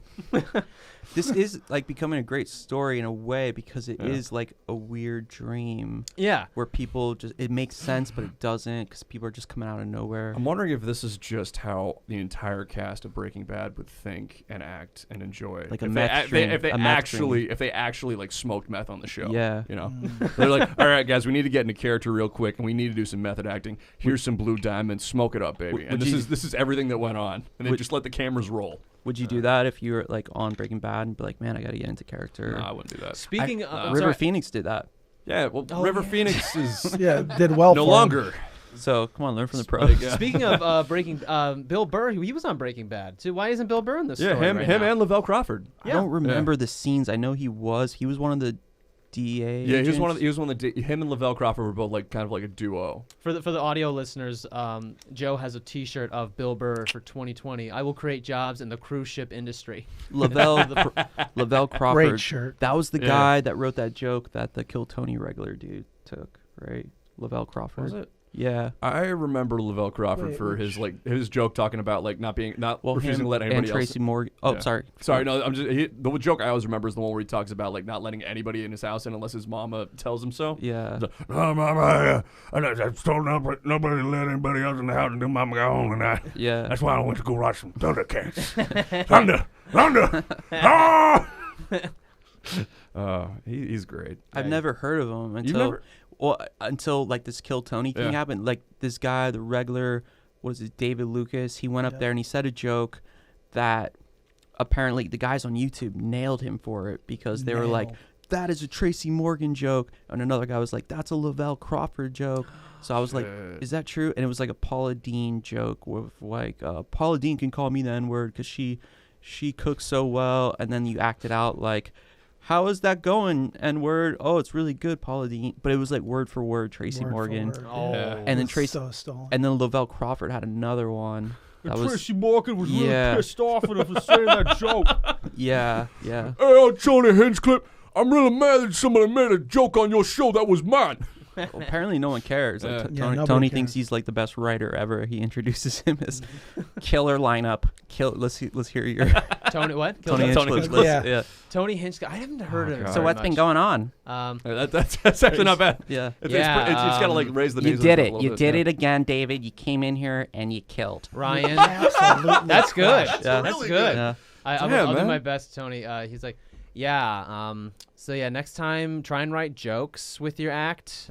This is like becoming a great story in a way because it Yeah. is like a weird dream Yeah. where people just it makes sense but it doesn't because people are just coming out of nowhere. I'm wondering if this is just how the entire cast of Breaking Bad would think and act and enjoy. Like a if meth they, dream, if they a meth actually like smoked meth on the show. Yeah. You know, they're like, "All right, guys, we need to get into character real quick, and we need to do some method acting. Here's some blue diamonds. Smoke it up, baby." Would And you- this is everything that went on, and they Would- just let the cameras roll. Would you do that if you were like on Breaking Bad and be like, man, I got to get into character? No, I wouldn't do that. Speaking of River Phoenix did that. Yeah, well, Oh, River yeah. Phoenix is Yeah, did well no for him. longer. So come on, learn from the pros. Like, Speaking of Breaking, Bill Burr, he was on Breaking Bad too. Why isn't Bill Burr in this Yeah, story him right and now? Lavelle Crawford. I don't remember the scenes. I know he was one of the DEA. Yeah, he was one of agents. the him and Lavelle Crawford were both like kind of like a duo. For the audio listeners, Joe has a T-shirt of Bill Burr for 2020. I will create jobs in the cruise ship industry. Lavelle Crawford. Great shirt. That was the Yeah. guy that wrote that joke that the Kill Tony regular dude took, right? Lavelle Crawford. Was it? Yeah. I remember Lavelle Crawford Wait, for his joke talking about like not Well, refusing him to let and anybody else. Tracy Morgan. Oh, Yeah. sorry. Sorry, no, I'm just the joke I always remember is the one where he talks about like not letting anybody in his house in unless his mama tells him so. Yeah. No, Mama, I told nobody to let anybody else in the house until Mama got home tonight. Yeah. That's why I went to go watch some Thundercats. Thunder! Ah! He's great. I've never heard of him never- until like this Kill Tony thing Yeah. happened. Like this guy, the regular, what is it, David Lucas? He went up there and he said a joke that apparently the guys on YouTube nailed him for it because they were like, "That is a Tracy Morgan joke," and another guy was like, "That's a Lavelle Crawford joke." So I was like, "Is that true?" And it was like a Paula Deen joke with like Paula Deen can call me the N-word because she cooks so well, and then you acted out like how is that going? And word, oh, it's really good, Paula Deen. But it was like word for word, Tracy Word for Morgan. word, Oh. Yeah. And then It's Tracy, so stolen. and then Lavelle Crawford had another one. That was, Tracy Morgan was Yeah. really pissed off at her for saying that joke. yeah. Hey, Tony Hinchcliffe, I'm really mad that somebody made a joke on your show that was mine. Well, apparently no one cares. Like, Yeah. Yeah, Tony, nobody Tony cares. thinks he's like the best writer ever. He introduces him as killer lineup. Let's hear your Tony what? Tony Tony Hinchcliffe. Hinchcliffe. Yeah. Tony Hinchcliffe. I haven't heard of him. God. So very what's been much. going on? That's actually not bad. Yeah. It's Yeah, gotta like raise the You news did a it. little You bit, did yeah. it again, David. You came in here and you killed. Ryan. Absolutely. That's good. crushed. Yeah. That's really good. Yeah. I'll Yeah, do man. my best, Tony. He's like, yeah. So yeah, next time try and write jokes with your act.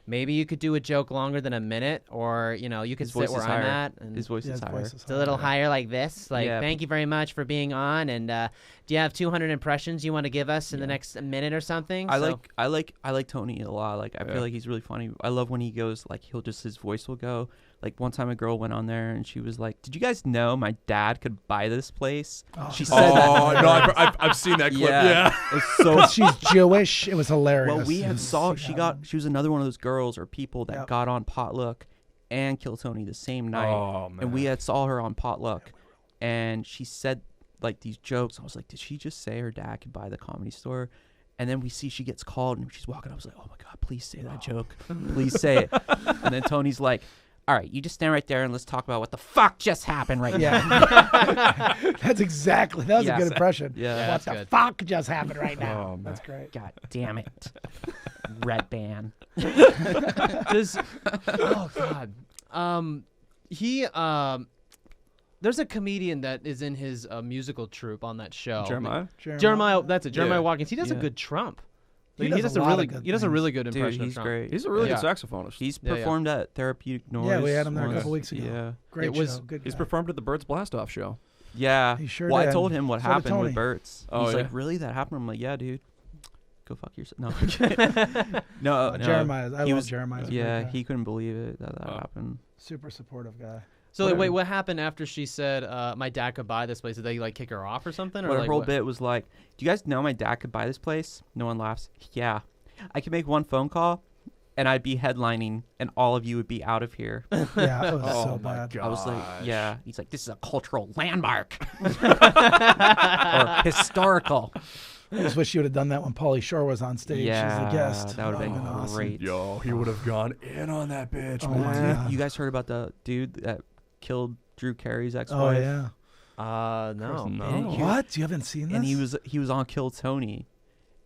Maybe you could do a joke longer than a minute, or you could His sit voice where is I'm higher. at. And His voice Yeah, is his higher. voice is It's a little high. higher like this. Like, Yeah. thank you very much for being on. And do you have 200 impressions you want to give us in the next minute or something? I So- like Tony a lot. Like I Yeah. feel like he's really funny. I love when he goes like his voice will go. Like one time a girl went on there and she was like, "Did you guys know my dad could buy this place?" She said Oh that. no, I've seen that clip. Yeah. It's so 'Cause she's Jewish. It was hilarious. well, we had saw See she that she was another one of those girls or people that Yep. got on Potluck and Kill Tony the same night. Oh man. And we had saw her on Potluck and she said like these jokes. I was like, did she just say her dad could buy the Comedy Store? And then we see she gets called and she's walking. I was like, oh my God, please say that joke. Please say it. And then Tony's like, all right, you just stand right there and let's talk about what the fuck just happened right now. Yeah. That was a Yes. good impression. Yeah. Yeah, What that's the good. fuck just happened right now? Oh, man. That's great. God damn it. Red band. Does oh god. There's a comedian that is in his musical troupe on that show. Jeremiah. Jeremiah, that's it. Jeremiah Yeah. Watkins. He does a Yeah. good Trump. He Like, does a lot of good he does a things. really good Dude, impression he's of Trump. great. He's a really Yeah. good saxophonist. He's Yeah, yeah. performed at Therapeutic Noise. Yeah, we had him there a once. couple weeks ago. Yeah. Great It was- show. Good He's guy. performed at the Birds Blast Off show. Yeah. He sure well, did. I told him what So did happened Tony. with Burt's. Oh, He's yeah? like, really? That happened? I'm like, yeah, dude. Go fuck yourself. No. no. Jeremiah. I He love was- Jeremiah. Yeah, he couldn't believe it that Oh. happened. super supportive guy. So like, Whatever. wait, what happened after she said my dad could buy this place? Did they like kick her off or something? Or Well, like, her whole what? bit was like, do you guys know my dad could buy this place? No one laughs. Yeah. I could make one phone call and I'd be headlining and all of you would be out of here. Yeah, it was Oh so my bad. God. I was like, Gosh. yeah. He's like, this is a cultural landmark. or historical. I just wish you would have done that when Pauly Shore was on stage Yeah, as a guest. that would have Would've been awesome. great. Yo, he would have gone in on that bitch, Oh, man. my Dude, God. you guys heard about the dude that killed Drew Carey's Oh ex-wife? yeah. No. No. And he- What? You haven't seen this? And he was on Kill Tony,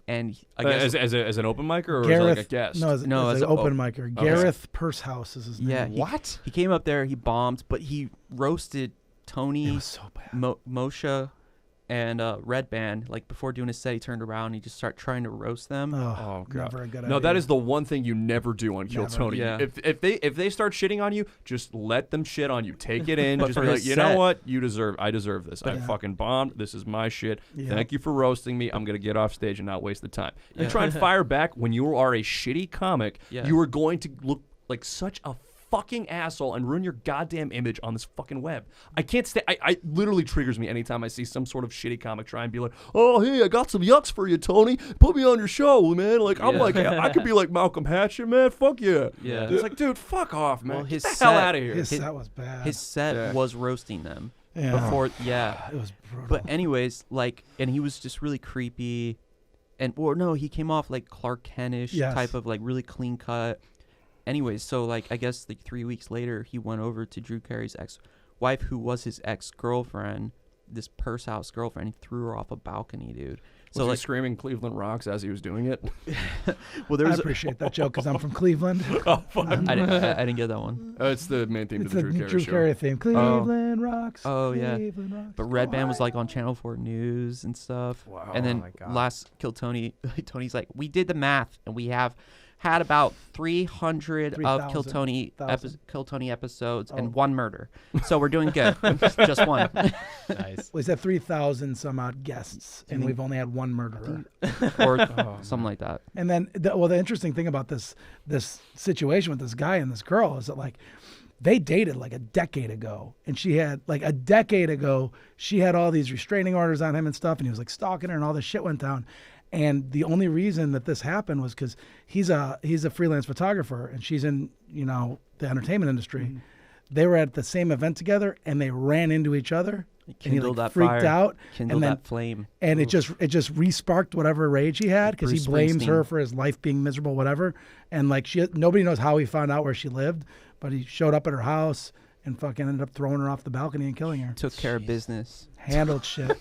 and I Uh, guess as an open micer or as Gareth, like a guest? No, as, No, as as an a- open micer. Gareth Pursehouse is his name. yeah, What? he came up there, he bombed, but he roasted It Tony, was so bad. Moshe, and Red Band. Like before doing his set, he turned around, and he just started trying to roast them. Oh, God. never a good No, idea. that is the one thing you never do on Kill Never. Tony. Yeah. If they start shitting on you, just let them shit on you. Take it in. But Just for be like, his you know set- what? I deserve this. I Yeah. fucking bombed. This is my shit. Yeah. Thank you for roasting me. I'm gonna get off stage and not waste the time. Yeah. And try and fire back when you are a shitty comic. Yeah. You are going to look like such a fucking asshole and ruin your goddamn image on this fucking web. I can't stay. I literally triggers me anytime I see some sort of shitty comic try and be like, oh hey, I got some yucks for you, Tony. Put me on your show, man. Like I'm Yeah. like I could be like Malcolm Hatchet, man. Fuck yeah. Yeah. It's like, dude, fuck off, man. Well, Get his the hell set- out of here. His His- set was bad. His set Yeah. was roasting them yeah. before. Yeah. It was brutal. But anyways, like, and he was just really creepy, and or no, he came off like Clark Kentish Yes. type of like really clean cut. Anyways, so like I guess like 3 weeks later, he went over to Drew Carey's ex-wife, who was his ex-girlfriend, this purse house girlfriend. He threw her off a balcony, dude. So So he like, screaming Cleveland Rocks as he was doing it. well, there I was appreciate that joke because I'm from Cleveland. Oh, fuck. I didn't get that one. It's the main theme It's to a the Drew Carey Drew show. Carey theme. Cleveland rocks. Oh, yeah. Cleveland rocks. But Red Band was like on Channel 4 News and stuff. Wow. And then my God. last Kill Tony, Tony's like, we did the math and we have had about 300 of Kill 3,000. Tony, Thousand. Kill Tony episodes and Oh. one murder. So we're doing good. Just one. Nice. Was that 3,000 some odd guests, and think- we've only had one murderer. Or Oh, something like that. And then, the interesting thing about this situation with this guy and this girl is that, like, They dated like a decade ago, and she had all these restraining orders on him and stuff, and he was like stalking her, and all this shit went down. And the only reason that this happened was because he's a freelance photographer, and she's in the entertainment industry. Mm-hmm. They were at the same event together, and they ran into each other. And he Kindled that freaked fire. out, Kindled and then, that flame. and it just re-sparked whatever rage he had, because he Bruce blames her Springsteen. for his life being miserable, whatever. And like nobody knows how he found out where she lived, but he showed up at her house and fucking ended up throwing her off the balcony and killing her. Took care of business. Handled shit.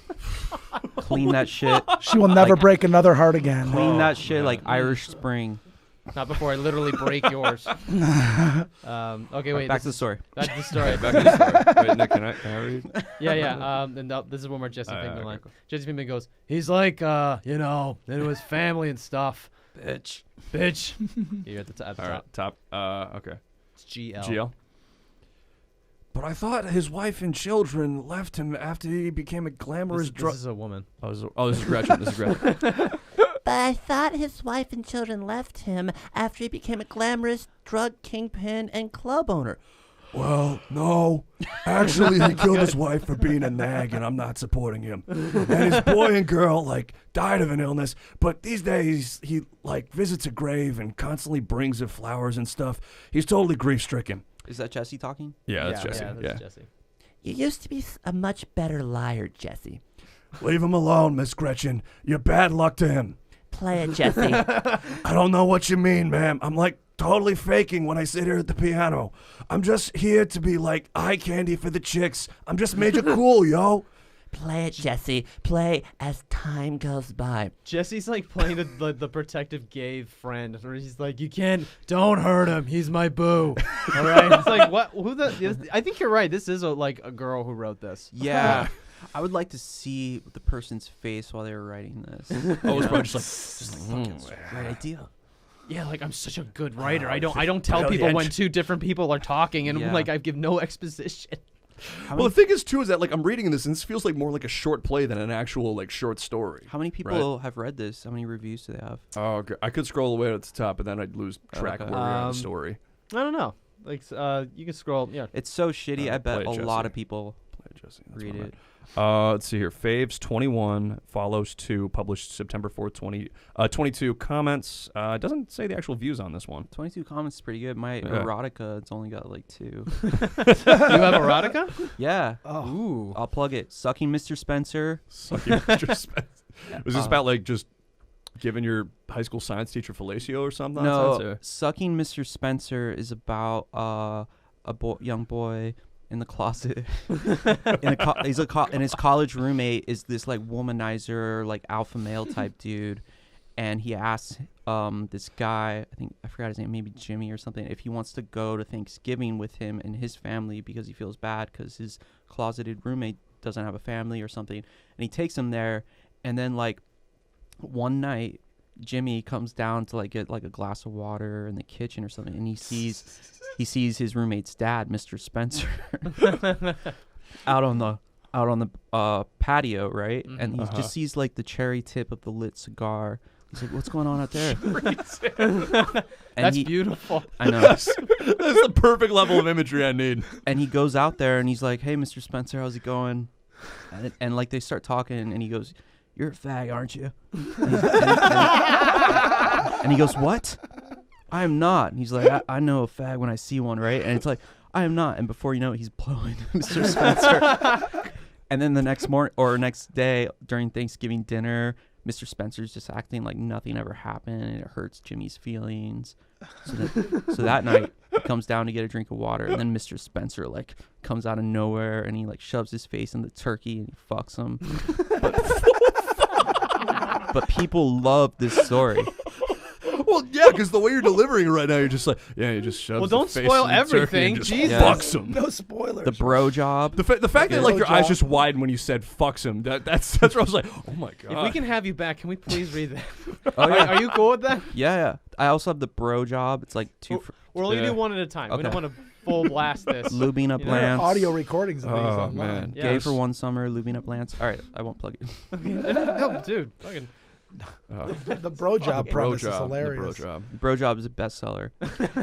Clean that shit. She will never break another heart again. Clean that shit like Irish Spring. Not before I literally break yours. Okay, wait. Back to the story. That's the story. Back to the story. Wait, Nick, can I read? Yeah. And this is one where Jesse Pinkman okay, line. cool. Jesse Pinkman goes, he's like, it was family and stuff. Bitch. You're at the top. All right, top. Okay. It's GL. GL. But I thought his wife and children left him after he became a glamorous This drug. is a woman. This is Gretchen. This is Gretchen. But I thought his wife and children left him after he became a glamorous drug kingpin and club owner. Well, no. Actually, he killed his wife for being a nag, and I'm not supporting him. And his boy and girl, died of an illness. But these days, he, visits a grave and constantly brings her flowers and stuff. He's totally grief-stricken. Is that Jesse talking? Yeah, that's Jesse. Yeah, Yeah. that's Jesse. You used to be a much better liar, Jesse. Leave him alone, Miss Gretchen. You're bad luck to him. Play it, Jesse. I don't know what you mean, ma'am. I'm totally faking when I sit here at the piano. I'm just here to be eye candy for the chicks. I'm just major cool, yo. Play it, Jesse. Play as time goes by. Jesse's playing the protective gay friend, where he's like, don't hurt him. He's my boo. All right. It's like, what? I think you're right. This is a girl who wrote this. Yeah. I would like to see the person's face while they were writing this. Oh, it's probably Great idea. Yeah, I'm such a good writer. I don't tell people when two different people are talking, and Yeah. I give no exposition. Well, the thing is, too, is that I'm reading this, and this feels more like a short play than an actual short story. How many people have read this? How many reviews do they have? Oh, okay. I could scroll away at the top, but then I'd lose track of Okay. where we are in the story. I don't know. You can scroll. Yeah. It's so shitty. I bet play a it, lot Jesse. of people Play it, Jesse. That's read what I it. Let's see here. Faves 21, follows 2, published September 4th, 22 comments. It doesn't say the actual views on this one. 22 comments is pretty good. My Yeah. erotica, it's only got 2. You have erotica? Yeah. Oh. Ooh. I'll plug it. Sucking Mr. Spencer. Sucking Mr. Spence. Was this about just giving your high school science teacher fellatio or something? No, Sucking Mr. Spencer is about young boy in the closet. And his college roommate is this womanizer, alpha male type dude, and he asks this guy, I forgot his name, maybe Jimmy or something, if he wants to go to Thanksgiving with him and his family because he feels bad because his closeted roommate doesn't have a family or something, and he takes him there, and then one night Jimmy comes down to get a glass of water in the kitchen or something, and he sees his roommate's dad, Mr. Spencer, out on the patio, right? Mhm. And he just sees the cherry tip of the lit cigar. He's like, "What's going on out there?" And That's beautiful. I know. That's the perfect level of imagery I need. And he goes out there and he's like, "Hey, Mr. Spencer, how's it going?" And they start talking, and he goes, "You're a fag, aren't you?" And he goes, "What? I am not." And he's like, I know a fag when I see one, right? And it's like, "I am not." And before you know it, he's blowing Mr. Spencer. And then the next morning or next day during Thanksgiving dinner, Mr. Spencer's just acting like nothing ever happened, and it hurts Jimmy's feelings. So that night, he comes down to get a drink of water, and then Mr. Spencer comes out of nowhere, and he shoves his face in the turkey and he fucks him. But people love this story. Well, yeah, because the way you're delivering it right now, you're just you just shove. Well, don't the face spoil in the turkey everything. and just Jesus. fucks him. No spoilers. The bro job. The fact that your Blowjob. eyes just widened when you said "fucks him," that's where I was like, "Oh my god!" If we can have you back, can we please read that? Oh, yeah. Are you cool with that? Yeah. I also have the bro job. It's two We're only Yeah. do one at a time. We Okay. don't want to full blast this. lubing up You know, Lance. audio recordings of these Oh, online. man. Yeah. Gay for one summer, lubing up Lance. All right, I won't plug it. No, dude. Fucking. The bro job premise is hilarious. The bro job. Bro Job is a bestseller.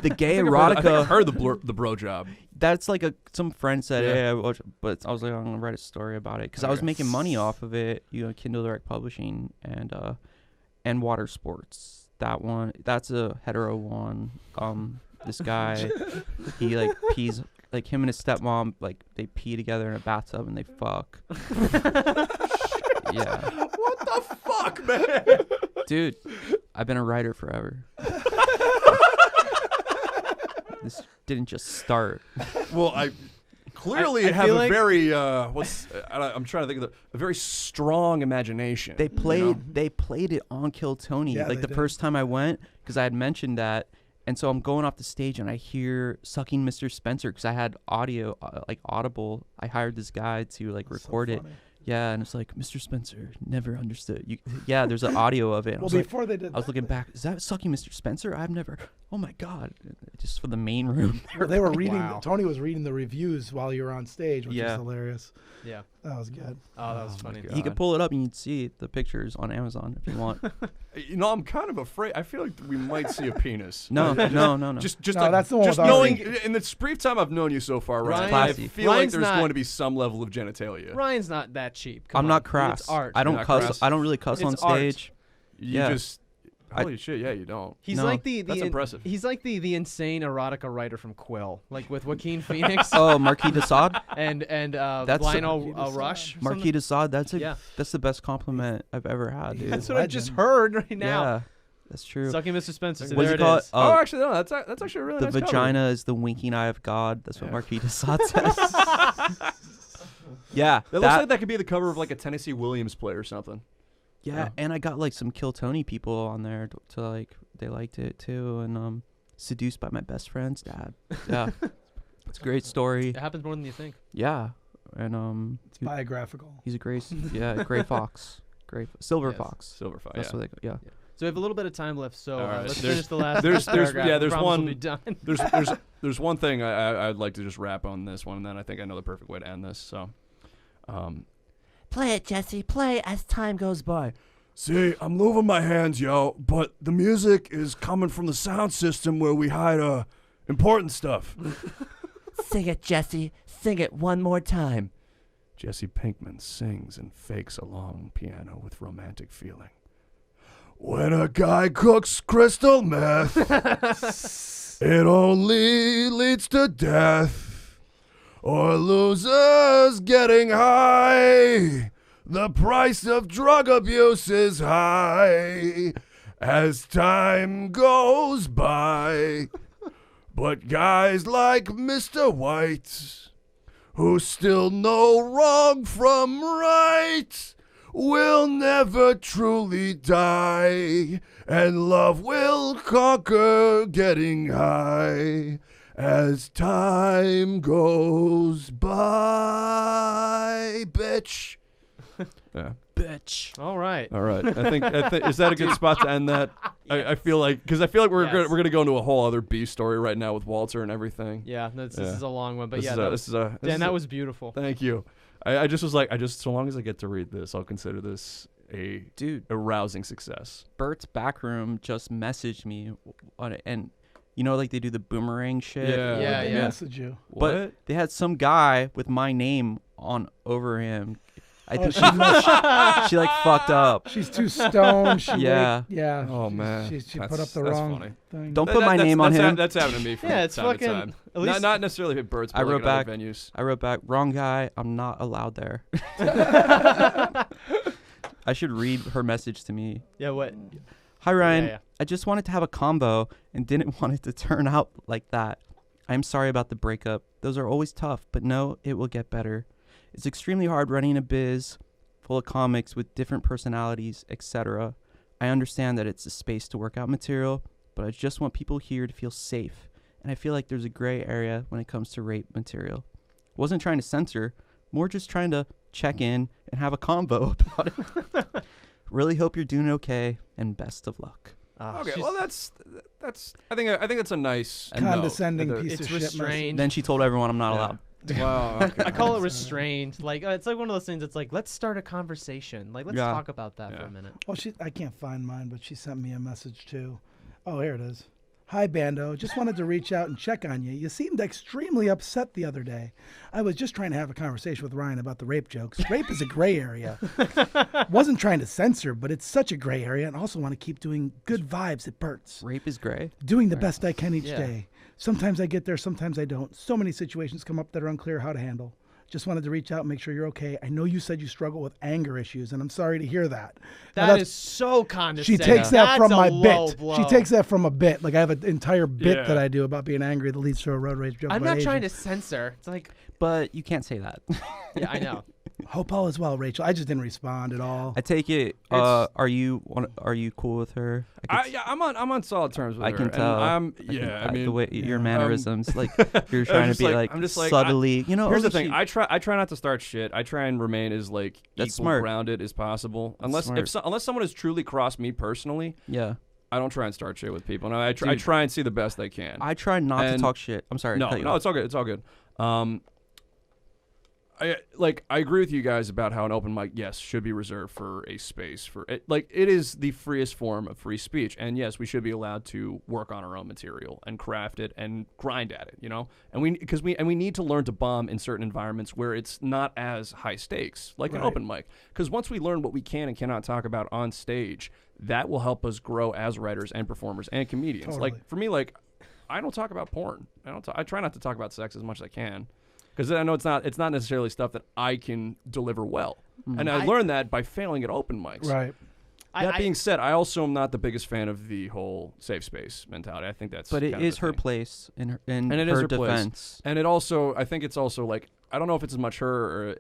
The gay I think erotica. I've heard the bro job. That's like some friend said, Yeah. "Hey, I watch," but I was like, I'm gonna write a story about it because I was Okay. making money off of it. Kindle Direct Publishing and Water Sports. That one, that's a hetero one. This guy, he like pees, like him and his stepmom, like they pee together in a bathtub and they fuck. Yeah, What the fuck, man? dude, I've been a writer forever. This didn't just start. Well, I clearly I have feel a like- very I'm trying to think of a very strong imagination. They you played know? they played it on Kill Tony. Yeah, like they the did. first time I went, because I had mentioned that, and so I'm going off the stage and I hear "Sucking Mr. Spencer" because I had audio, like Audible. I hired this guy to like That's so record it. funny. Yeah, and it's like Mr. Spencer never understood. Yeah, there's an audio of it. And Well, I was like, before they did I was that, looking back. Is that "Sucking Mr. Spencer"? I've never. Oh my god! Just for the main room. well, they were reading. Wow. Tony was reading the reviews while you were on stage, which Yeah. was hilarious. Yeah. That was good. Oh, that was my funny. God. You could pull it up and you'd see the pictures on Amazon if you want. You know, I'm kind of afraid. I feel like we might see a penis. No. Just No, like, that's the one just with knowing Ari. in the brief time I've known you so far, Ryan, Ryan- I Classy. feel like Ryan's there's not- going to be some level of genitalia. Ryan's not that cheap. Come I'm on. not crass. It's art. I don't Not cuss. crass. I don't really cuss It's on art. stage. You Yeah. just holy shit, yeah, you don't. He's No, like the that's impressive. He's like the insane erotica writer from Quill, like with Joaquin Phoenix Oh, Marquis de Sade. and That's Lionel Marquis de Rush. Sade. Marquis de Sade. Yeah. That's the best compliment I've ever had, dude. That's what I just Legend. heard right now. Yeah, that's true. Sucking Mr. Spencer. So What there do you call it? Oh, actually, no, that's actually a really The nice cover. vagina is the winking eye of God. That's what Yeah. Marquis de Sade says. Yeah, That looks like that could be the cover of like a Tennessee Williams play or something. yeah, and I got like some Kill Tony people on there to like they liked it too, and Seduced by My Best Friend's Dad. Yeah, it's a great story. It happens more than you think. Yeah, and It's biographical. he's a gray gray fox, silver Yes. fox. Silver Fox. That's Yeah. what they yeah. So we have a little bit of time left. So All right. let's There's- finish the last. there's- paragraph. yeah, I there's promise one- We'll be done. There's one thing I'd like to just wrap on this one, and then I think I know the perfect way to end this. So, Play it, Jesse. Play as time goes by. See, I'm moving my hands, yo, but the music is coming from the sound system where we hide important stuff. Sing it, Jesse. Sing it one more time. Jesse Pinkman sings and fakes a long piano with romantic feeling. When a guy cooks crystal meth, it only leads to death or losers getting high. The price of drug abuse is high as time goes by. But guys like Mr. White, who still know wrong from right, will never truly die, and love will conquer getting high as time goes by, bitch. yeah. Bitch. All right. All right. I think is that a good spot to end that? I feel like we're Yes. gonna go into a whole other B story right now with Walter and everything. Yeah. This Yeah. is a long one, but This yeah. is That a- was, this is a this Dan, is that a- was beautiful. Thank you. I just was like, so long as I get to read this, I'll consider this a Dude, rousing success. Bert's Backroom just messaged me on it, and you know, like they do the boomerang shit. Yeah. Yeah, They yeah. message you. But What? they had some guy with my name on over him. I Oh, think she messed- she like fucked up. She's too stoned. She Yeah. yeah. Oh, man. She put That's- up the that's wrong funny. thing. Don't put my That's- name on that's him. That's happened to me from Yeah, it's time to fucking. time. At least Not necessarily at Birds, but I like wrote at other back- venues. I wrote back, wrong guy. I'm not allowed there. I should read her message to me. Yeah. What? Hi Ryan, Yeah. I just wanted to have a combo and didn't want it to turn out like that. I'm sorry about the breakup. Those are always tough, but no, it will get better. It's extremely hard running a biz full of comics with different personalities, etc. I understand that it's a space to work out material, but I just want people here to feel safe. And I feel like there's a gray area when it comes to rape material. Wasn't trying to censor, more just trying to check in and have a convo about it. Really hope you're doing okay, and best of luck. Okay, She's- well that's I think that's a nice Condescending note. piece It's of shit. restrained. Then she told everyone I'm not Yeah. allowed. Wow. Okay. I call it restrained. Like it's like one of those things. It's like let's start a conversation. Like let's Yeah. talk about that for Yeah. a minute. Well, I can't find mine, but she sent me a message too. Oh, here it is. Hi, Bando. Just wanted to reach out and check on you. You seemed extremely upset the other day. I was just trying to have a conversation with Ryan about the rape jokes. Rape is a gray area. Wasn't trying to censor, but it's such a gray area, and also want to keep doing good vibes at Bert's. Rape is gray. Doing the best I can each Yeah. day. Sometimes I get there, sometimes I don't. So many situations come up that are unclear how to handle. Just wanted to reach out and make sure you're okay. I know you said you struggle with anger issues, and I'm sorry to hear that. Now, That that's- is so She condescending. takes that That's from a my low bit. blow. She takes that from a bit. Like I have an entire bit Yeah. that I do about being angry that leads to a road rage joke. I'm about not trying to Asians. censor. It's like, But you can't say that. yeah, I know. Hope all is well, Rachel. I just didn't respond at all. I take it. It's- Are you cool with her? I could Yeah, I'm on solid terms with I her. can and tell. I mean, the way your yeah. mannerisms, like you're trying to just be like- like, I'm just like, subtly. here's the oh, thing. she- I try not to start shit. I try and remain as like That's equal smart. grounded as possible. That's Unless someone has truly crossed me personally, yeah. I don't try and start shit with people. And I Dude. try and see the best I can. I try not to And- talk shit. I'm sorry. to cut you No, off. it's all good. It's all good. I agree with you guys about how an open mic, yes, should be reserved for a space for it. Like it is the freest form of free speech, and yes, we should be allowed to work on our own material and craft it and grind at it, you know. And we need to learn to bomb in certain environments where it's not as high stakes, like an Right. open mic. Because once we learn what we can and cannot talk about on stage, that will help us grow as writers and performers and comedians. Totally. Like for me, like I don't talk about porn. I try not to talk about sex as much as I can. Because I know it's not necessarily stuff that I can deliver well, and I learned that by failing at open mics. Right. That being said, I also am not the biggest fan of the whole safe space mentality. I think that's But it kind of is the her thing. place in her And it is her her place. defense. And it also, I think it's also like I don't know if it's as much her or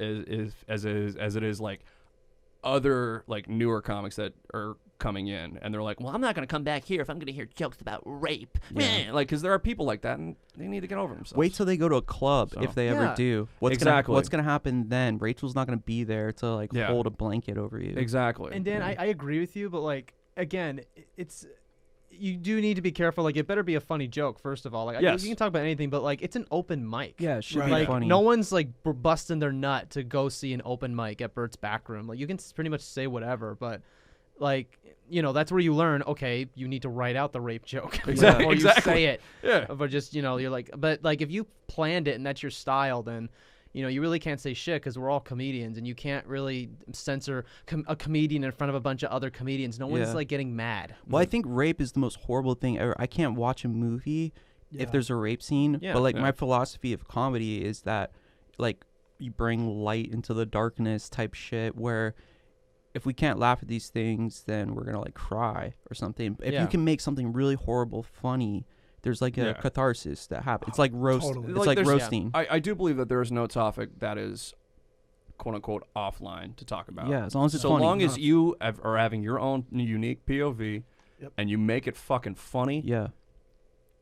as it is like other like newer comics that are coming in and they're like, well, I'm not gonna come back here if I'm gonna hear jokes about rape. Yeah. Like, because there are people like that and they need to get over themselves. Wait till they go to a club So- if they Yeah. ever do. Exactly. What's gonna happen then? Rachel's not gonna be there to like Yeah. hold a blanket over you. Exactly. And Dan, I agree with you, but like again, it's you do need to be careful. Like it better be a funny joke first of all. Like Yes. you can talk about anything, but like it's an open mic. Yeah, it should Right. be Like funny. no one's like busting their nut to go see an open mic at Bert's Back Room. Like you can pretty much say whatever, but like that's where you learn. Okay, you need to write out the rape joke. Exactly. Or you Exactly. say it. yeah. But just you're like, but like if you planned it and that's your style, then you really can't say shit because we're all comedians and you can't really censor a comedian in front of a bunch of other comedians. No one's Yeah. like getting mad. Well, I think rape is the most horrible thing ever. I can't watch a movie Yeah. if there's a rape scene. Yeah. But like Yeah. my philosophy of comedy is that like you bring light into the darkness type shit where if we can't laugh at these things, then we're gonna like cry or something. If Yeah. you can make something really horrible funny, there's like a Yeah. catharsis that happens. It's like roast. Totally. It's Like, like there's- roasting. I do believe that there is no topic that is quote unquote offline to talk about. Yeah, as long as it's so funny. long as you are having your own unique POV Yep. and you make it fucking funny, Yeah.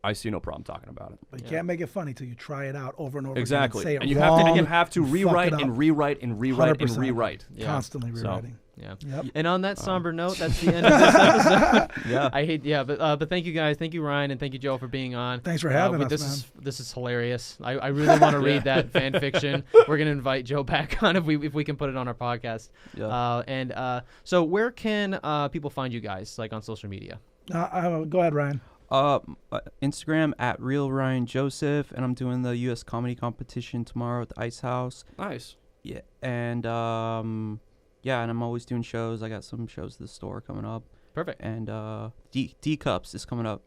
I see no problem talking about it. But you Yeah. can't make it funny till you try it out over and over Exactly. again. And Say it you have to wrong, you have to fuck rewrite it up. and rewrite and rewrite and 100%. rewrite. Yeah. Constantly So- rewriting. Yeah. Yep. And on that somber note, that's the end of this episode. Yeah. I hate, but thank you guys, thank you Ryan, and thank you Joe for being on. Thanks for having us, This is hilarious. I really want to read that fan fiction. We're gonna invite Joe back on if we can put it on our podcast. Yeah. So where can people find you guys, like on social media? Go ahead, Ryan. Instagram at Real Ryan Joseph, and I'm doing the U.S. comedy competition tomorrow at the Ice House. Nice. Yeah, and and I'm always doing shows. I got some shows at the store coming up, Perfect. and D Cups is coming up.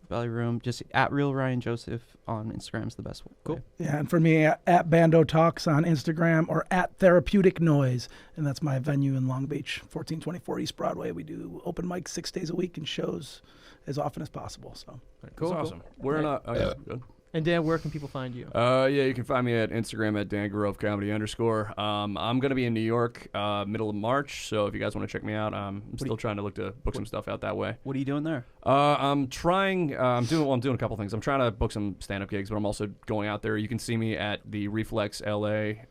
Belly Room, just at Real Ryan Joseph on Instagram is the best one. Cool. Yeah, and for me, at Bando Talks on Instagram or at Therapeutic Noise, and that's my venue in Long Beach, 1424 East Broadway. We do open mics 6 days a week and shows as often as possible. So Cool. That's awesome. We're not. Oh yeah. Good. And Dan, where can people find you? Yeah, you can find me at Instagram at DanGroveComedy_. I'm going to be in New York middle of March, so if you guys want to check me out, I'm still trying to look to book some stuff out that way. What are you doing there? I'm trying, I'm doing a couple things. I'm trying to book some stand-up gigs, but I'm also going out there. You can see me at the Reflex 10K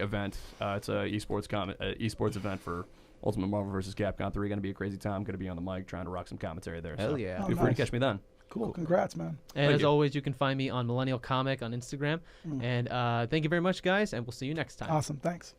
event. It's a esports event for Ultimate Marvel vs. Capcom 3. Going to be a crazy time. Going to be on the mic trying to rock some commentary there. Hell so yeah. Oh, feel free nice. to catch me then. Cool. Congrats, man. And Thank as you. always, you can find me on Millennial Comic on Instagram. And thank you very much, guys, and we'll see you next time. Awesome. Thanks.